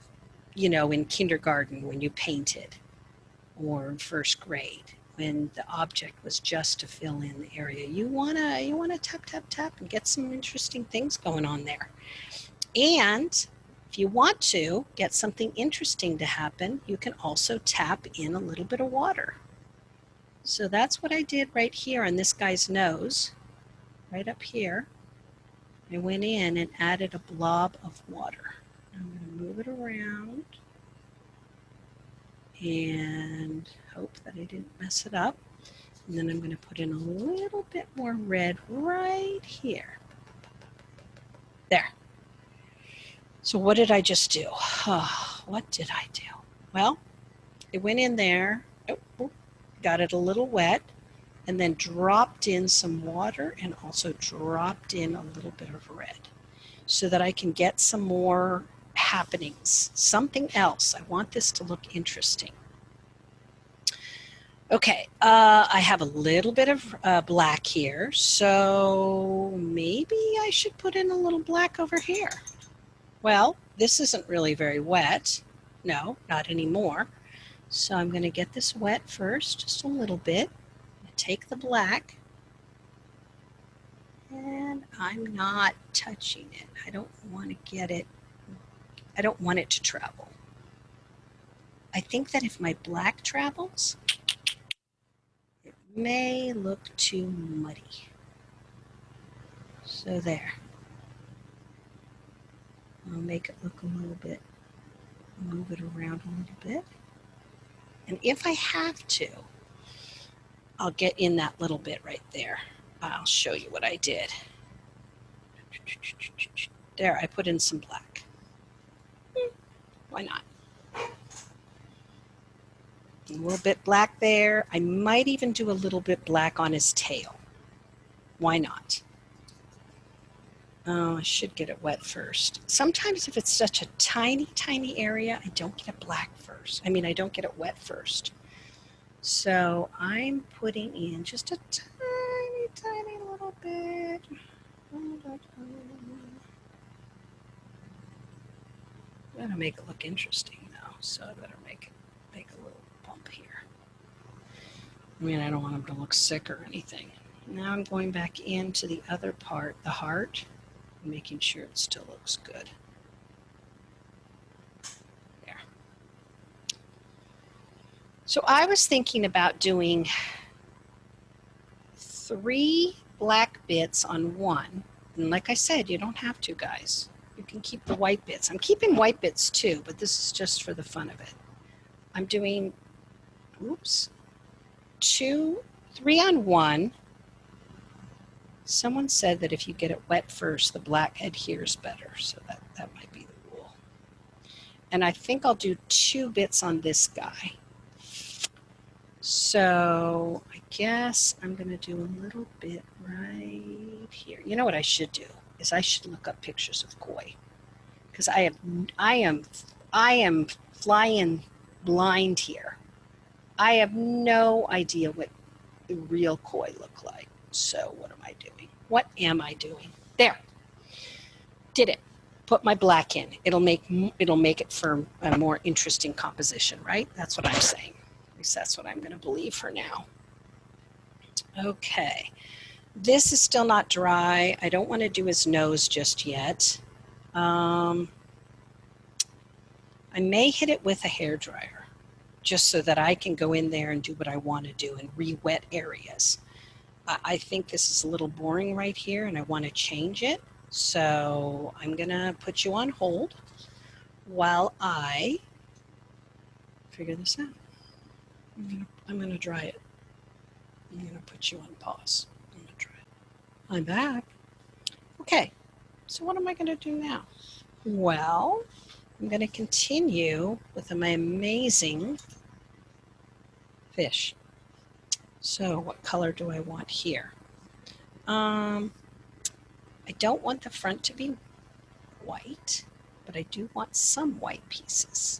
you know, in kindergarten when you painted, or in first grade when the object was just to fill in the area. You wanna tap, tap, tap and get some interesting things going on there. And if you want to get something interesting to happen, you can also tap in a little bit of water. So that's what I did right here on this guy's nose, right up here. I went in and added a blob of water. I'm going to move it around and hope that I didn't mess it up. And then I'm going to put in a little bit more red right here. There. So what did I just do? What did I do? Well, it went in there, got it a little wet, and then dropped in some water and also dropped in a little bit of red so that I can get some more happenings, something else. I want this to look interesting. Okay, I have a little bit of black here, so maybe I should put in a little black over here. Well, this isn't really very wet. No, not anymore. So I'm going to get this wet first, just a little bit. Take the black, and I'm not touching it. I don't want to get it, I don't want it to travel. I think that if my black travels, it may look too muddy. So there. I'll make it look a little bit, move it around a little bit. And if I have to, I'll get in that little bit right there. I'll show you what I did. There, I put in some black. Why not? A little bit black there. I might even do a little bit black on his tail. Why not? Oh, I should get it wet first. Sometimes if it's such a tiny, tiny area, I don't get it black first. I mean, I don't get it wet first. So I'm putting in just a tiny, tiny little bit. I'm gonna make it look interesting though, so I better make a little bump here. I mean, I don't want them to look sick or anything. Now I'm going back into the other part, the heart, and making sure it still looks good. There. So I was thinking about doing 3 black bits on one. And like I said, you don't have to, guys. You can keep the white bits. I'm keeping white bits too, but this is just for the fun of it. I'm doing, 3 on one. Someone said that if you get it wet first, the black adheres better. So that might be the rule. And I think I'll do 2 bits on this guy. So I guess I'm going to do a little bit right here. You know what I should do is I should look up pictures of koi, because I am flying blind here. I have no idea what the real koi look like. So what am I doing? What am I doing? There. Did it. Put my black in. It'll make it for a more interesting composition, right? That's what I'm saying. At least that's what I'm going to believe for now. Okay. This is still not dry. I don't want to do his nose just yet. I may hit it with a hairdryer just so that I can go in there and do what I want to do and re-wet areas. I think this is a little boring right here and I want to change it. So I'm going to put you on hold while I figure this out. I'm going to dry it. I'm going to put you on pause. I'm going to dry it. I'm back. Okay, so what am I going to do now? Well, I'm going to continue with my amazing fish. So what color do I want here? I don't want the front to be white, but I do want some white pieces,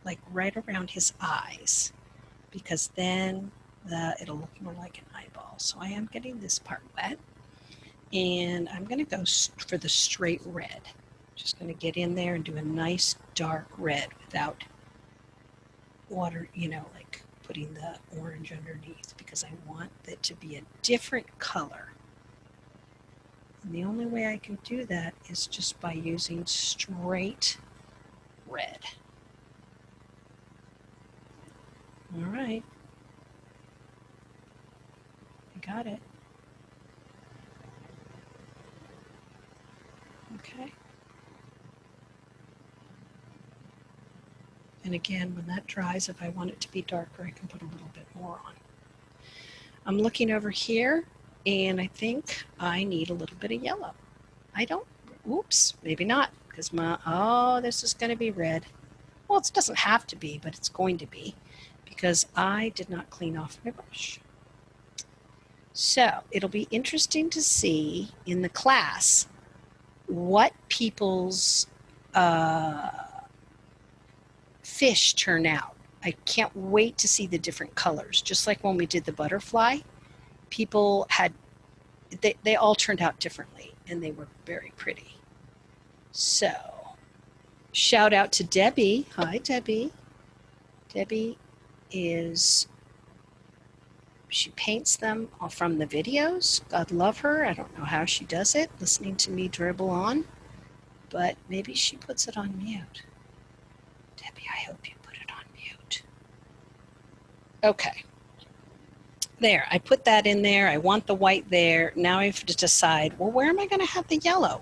like right around his eyes, because then it'll look more like an eyeball. So I am getting this part wet, and I'm going to go for the straight red. Just going to get in there and do a nice dark red without water, like putting the orange underneath, because I want it to be a different color. And the only way I can do that is just by using straight red. All right. I got it. Okay. And again, when that dries, if I want it to be darker, I can put a little bit more on. I'm looking over here, and I think I need a little bit of yellow. Oops, maybe not, because this is going to be red. Well, it doesn't have to be, but it's going to be, because I did not clean off my brush. So it'll be interesting to see in the class what people's fish turn out. I can't wait to see the different colors. Just like when we did the butterfly, people they all turned out differently, and they were very pretty. So shout out to Debbie. Hi, Debbie. Debbie she paints them from the videos. God love her. I don't know how she does it, listening to me dribble on, but maybe she puts it on mute. Debbie, I hope you put it on mute. Okay. There, I put that in there. I want the white there. Now I have to decide, well, where am I going to have the yellow?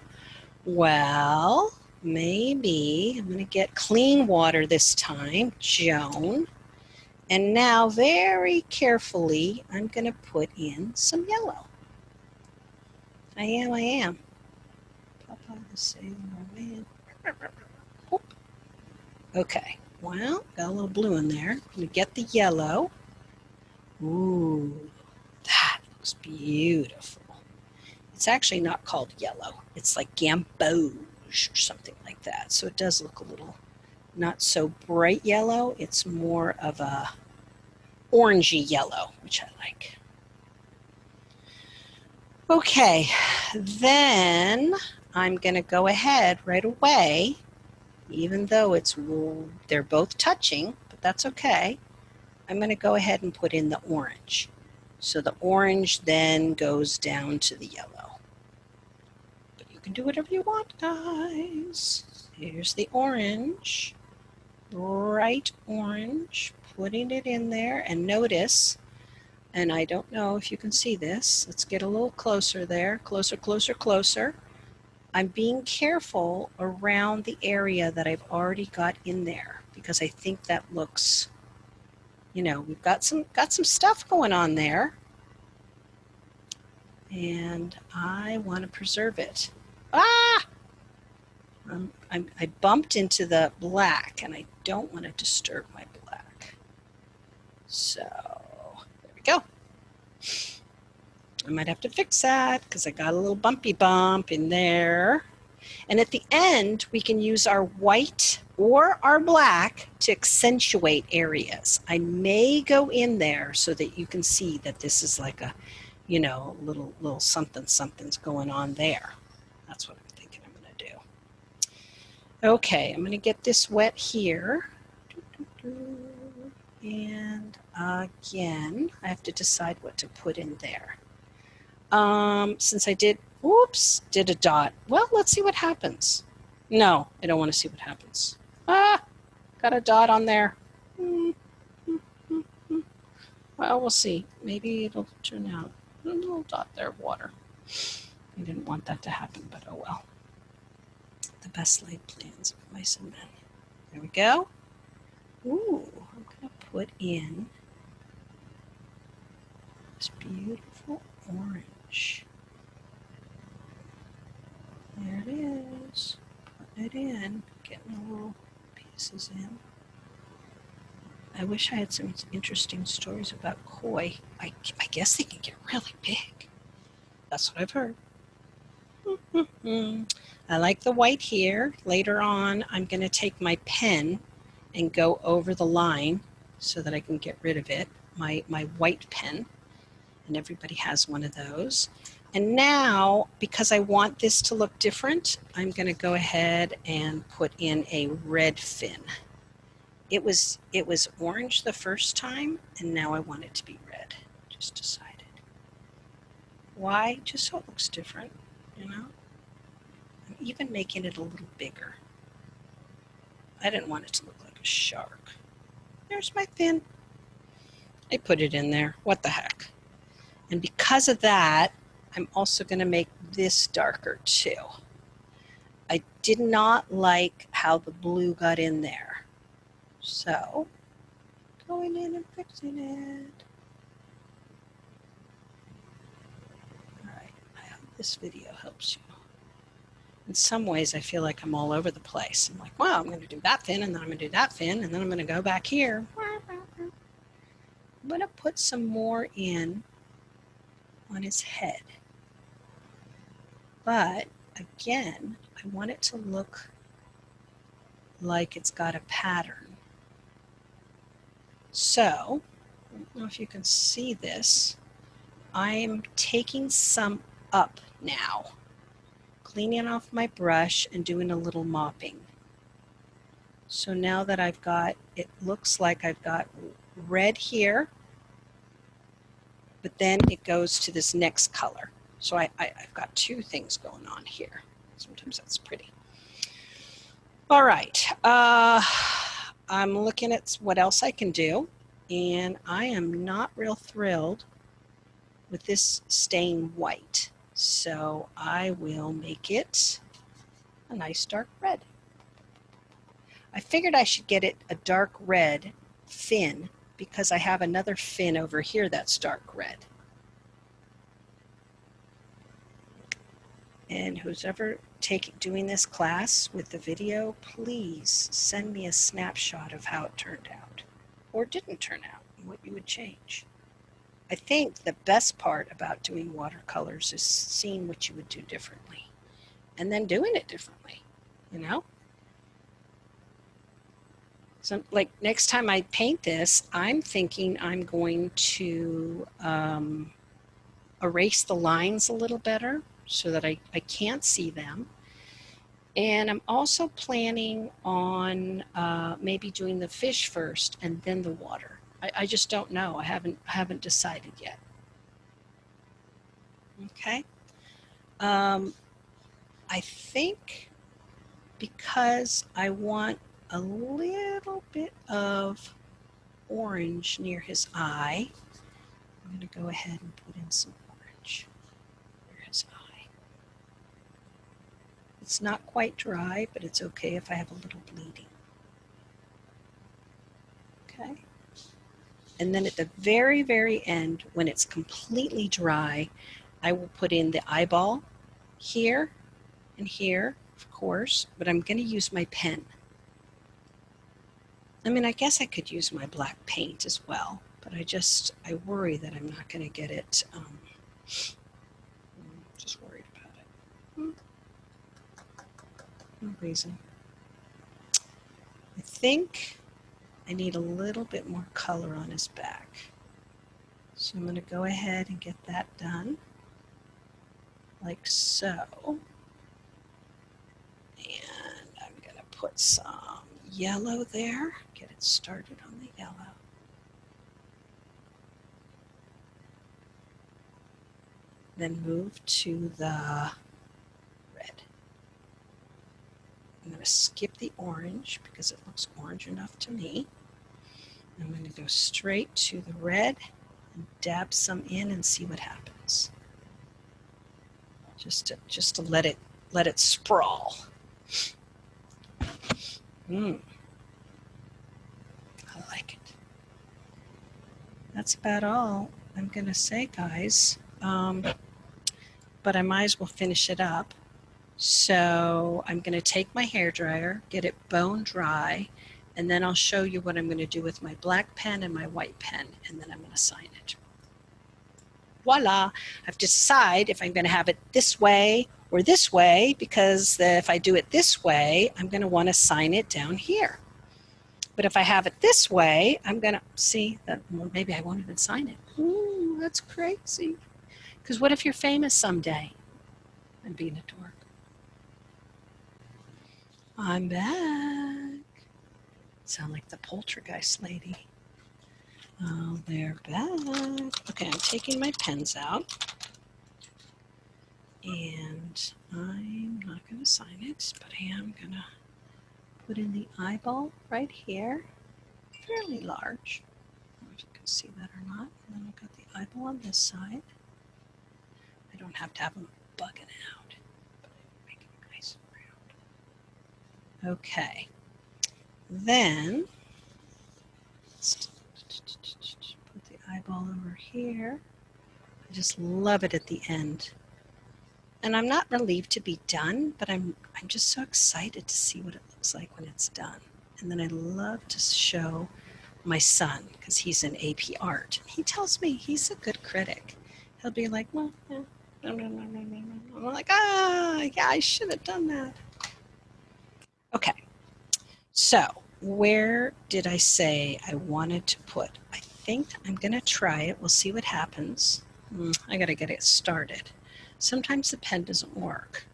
Well, maybe I'm going to get clean water this time, Joan. And now very carefully, I'm going to put in some yellow. I am. Papa the Sailor Man. Okay, well, got a little blue in there. I'm going to get the yellow. Ooh, that looks beautiful. It's actually not called yellow. It's like gamboge or something like that. So it does look a little not so bright yellow. It's more of a orangey yellow, which I like. Okay, then I'm going to go ahead right away, even though they're both touching, but that's okay. I'm going to go ahead and put in the orange. So the orange then goes down to the yellow. But you can do whatever you want, guys. Here's the orange, bright orange, putting it in there. And notice, and I don't know if you can see this. Let's get a little closer there. Closer, closer, closer. I'm being careful around the area that I've already got in there, because I think that looks, we've got some stuff going on there, and I want to preserve it. I bumped into the black, and I don't want to disturb my black. So there we go. I might have to fix that because I got a little bumpy bump in there. And at the end, we can use our white or our black to accentuate areas. I may go in there so that you can see that this is like a you know, little something's going on there. That's what I'm thinking I'm going to do. Okay, I'm going to get this wet here. And again, I have to decide what to put in there. Since I did a dot. Well, let's see what happens. No, I don't want to see what happens. Got a dot on there. Well, we'll see. Maybe it'll turn out a little dot there of water. I didn't want that to happen, but oh well. The best laid plans of mice and men. There we go. Ooh, I'm going to put in this beautiful orange. There it is. Putting it in, getting the little pieces in. I wish I had some interesting stories about koi. I guess they can get really big. That's what I've heard. I like the white here. Later on, I'm going to take my pen and go over the line so that I can get rid of it, my white pen. And everybody has one of those. And now, because I want this to look different, I'm going to go ahead and put in a red fin. It was orange the first time, and now I want it to be red. Just decided. Why? Just so it looks different, you know? I'm even making it a little bigger. I didn't want it to look like a shark. There's my fin. I put it in there. What the heck? And because of that, I'm also going to make this darker too. I did not like how the blue got in there. So, going in and fixing it. All right, I hope this video helps you. In some ways, I feel like I'm all over the place. I'm like, well, I'm going to do that fin, and then I'm going to do that fin, and then I'm going to go back here. I'm going to put some more in on his head. But, again, I want it to look like it's got a pattern. So, I don't know if you can see this. I'm taking some up now, cleaning off my brush and doing a little mopping. So now that I've got, it looks like I've got red here, but then it goes to this next color. So I've got two things going on here. Sometimes that's pretty. All right, I'm looking at what else I can do, and I am not real thrilled with this staying white. So I will make it a nice dark red. I figured I should get it a dark red fin because I have another fin over here that's dark red. And who's ever doing this class with the video, please send me a snapshot of how it turned out or didn't turn out and what you would change. I think the best part about doing watercolors is seeing what you would do differently and then doing it differently, you know? So like next time I paint this, I'm thinking I'm going to erase the lines a little better so that I can't see them. And I'm also planning on maybe doing the fish first and then the water. I just don't know. I haven't decided yet. Okay. I think because I want a little bit of orange near his eye, I'm going to go ahead and put in some orange near his eye. It's not quite dry, but it's okay if I have a little bleeding. Okay. And then at the very, very end, when it's completely dry, I will put in the eyeball here and here, of course, but I'm going to use my pen. I mean, I guess I could use my black paint as well, but I worry that I'm not going to get it, just worried about it. No reason. I think I need a little bit more color on his back. So I'm going to go ahead and get that done, like so. And I'm going to put some yellow there, get it started on the yellow. Then move to the red. I'm going to skip the orange because it looks orange enough to me. I'm going to go straight to the red and dab some in and see what happens. Just to let it sprawl. I like it. That's about all I'm going to say, guys. But I might as well finish it up. So I'm going to take my hairdryer, get it bone dry, and then I'll show you what I'm going to do with my black pen and my white pen, and then I'm going to sign it. Voila! I have to decide if I'm going to have it this way or this way, because if I do it this way, I'm going to want to sign it down here. But if I have it this way, I'm going to see that, well, maybe I won't even sign it. Ooh, that's crazy. Because what if you're famous someday? I'm being a dork. I'm back. Sound like the poltergeist lady. Oh, they're back. Okay, I'm taking my pens out. And I'm not going to sign it, but I am going to put in the eyeball right here. Fairly large. I don't know if you can see that or not. And then I've got the eyeball on this side. I don't have to have them bugging out, but I make it nice and round. Okay. Then put the eyeball over here. I just love it at the end. And I'm not relieved to be done, but I'm just so excited to see what it looks like when it's done. And then I love to show my son, because he's in AP Art. He tells me he's a good critic. He'll be like, well, yeah, no. I'm like, yeah, I should have done that. Okay, so where did I say I wanted to put? I think I'm going to try it. We'll see what happens. I got to get it started. Sometimes the pen doesn't work,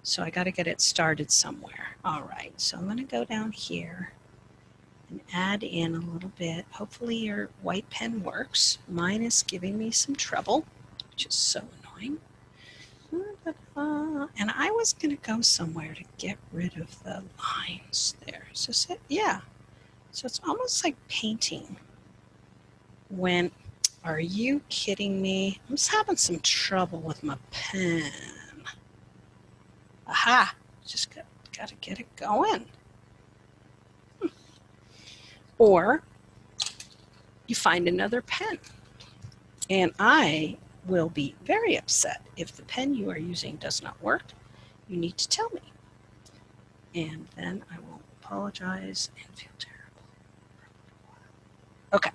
so I got to get it started somewhere. All right, so I'm going to go down here and add in a little bit. Hopefully your white pen works. Mine is giving me some trouble, which is so annoying. And I was going to go somewhere to get rid of the lines there. So yeah, so it's almost like painting. When, are you kidding me? I'm just having some trouble with my pen. Aha, just got to get it going. Or you find another pen. And I will be very upset if the pen you are using does not work. You need to tell me. And then I will apologize and feel terrible. Okay,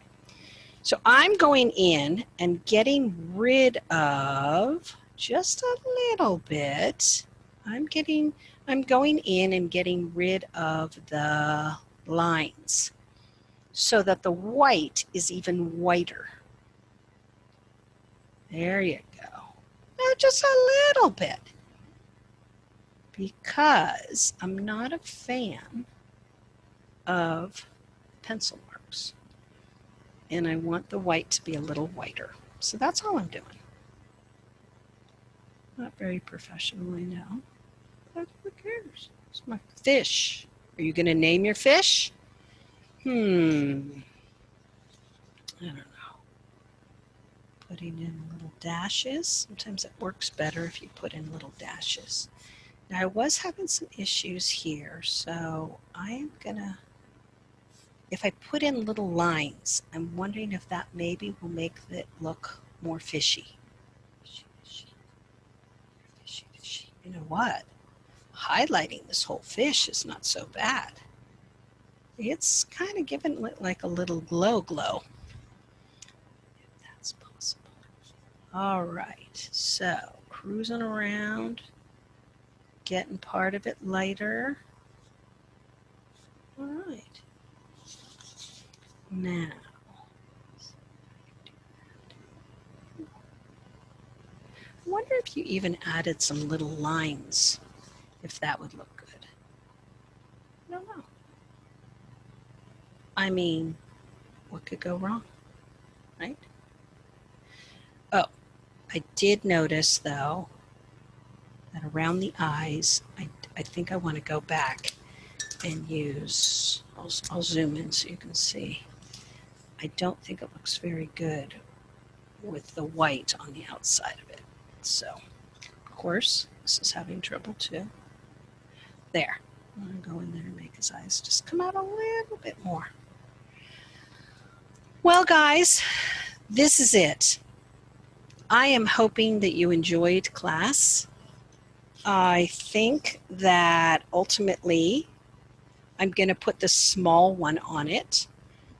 so I'm going in and getting rid of just a little bit. I'm going in and getting rid of the lines so that the white is even whiter. There you go. Now just a little bit, because I'm not a fan of pencil marks, and I want the white to be a little whiter. So that's all I'm doing. Not very professional, I know, but who cares? It's my fish. Are you going to name your fish? I don't know. Putting in little dashes. Sometimes it works better if you put in little dashes. Now I was having some issues here, so I am gonna, if I put in little lines, I'm wondering if that maybe will make it look more fishy. Fishy. You know what? Highlighting this whole fish is not so bad. It's kind of giving it like a little glow. If that's possible. All right, so cruising around, getting part of it lighter. All right. Now, I wonder if you even added some little lines, if that would look good. I don't know. I mean, what could go wrong, right? Oh, I did notice though that around the eyes, I think I want to go back and use, I'll zoom in so you can see. I don't think it looks very good with the white on the outside of it. So, of course, this is having trouble too. There. I'm going to go in there and make his eyes just come out a little bit more. Well, guys, this is it. I am hoping that you enjoyed class. I think that ultimately I'm going to put the small one on it.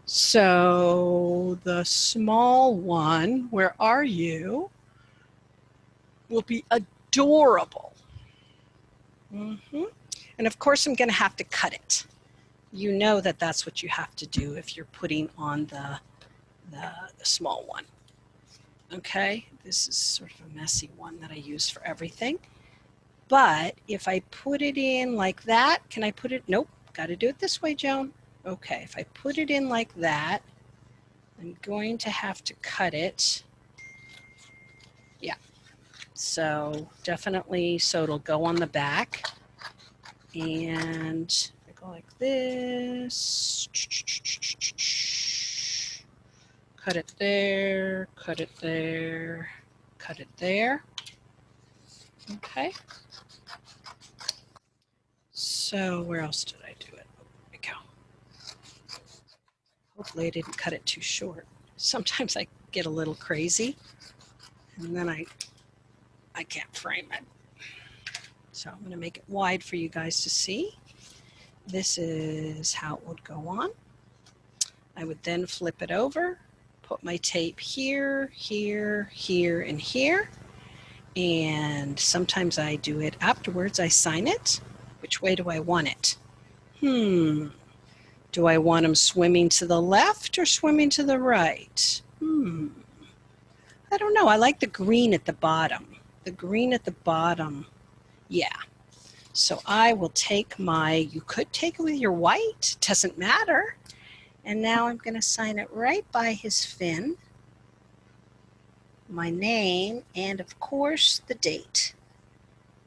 So the small one, where are you, will be adorable. And of course, I'm going to have to cut it. You know that that's what you have to do if you're putting on the small one. Okay, this is sort of a messy one that I use for everything. But if I put it in like that, can I put it? Nope, got to do it this way, Joan. Okay, if I put it in like that, I'm going to have to cut it. Yeah, so definitely, so it'll go on the back. And I go like this. Cut it there, cut it there, cut it there. Okay. So where else did I do it? There we go. Hopefully I didn't cut it too short. Sometimes I get a little crazy and then I can't frame it. So I'm going to make it wide for you guys to see. This is how it would go on. I would then flip it over, put my tape here, here, here, and here. And sometimes I do it afterwards. I sign it. Which way do I want it? Do I want them swimming to the left or swimming to the right? I don't know. I like the green at the bottom. The green at the bottom, yeah. So I will take you could take it with your white, doesn't matter. And now I'm going to sign it right by his fin, my name, and of course the date,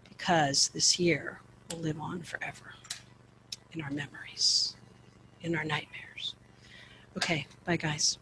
because this year will live on forever in our memories, in our nightmares. Okay, bye guys.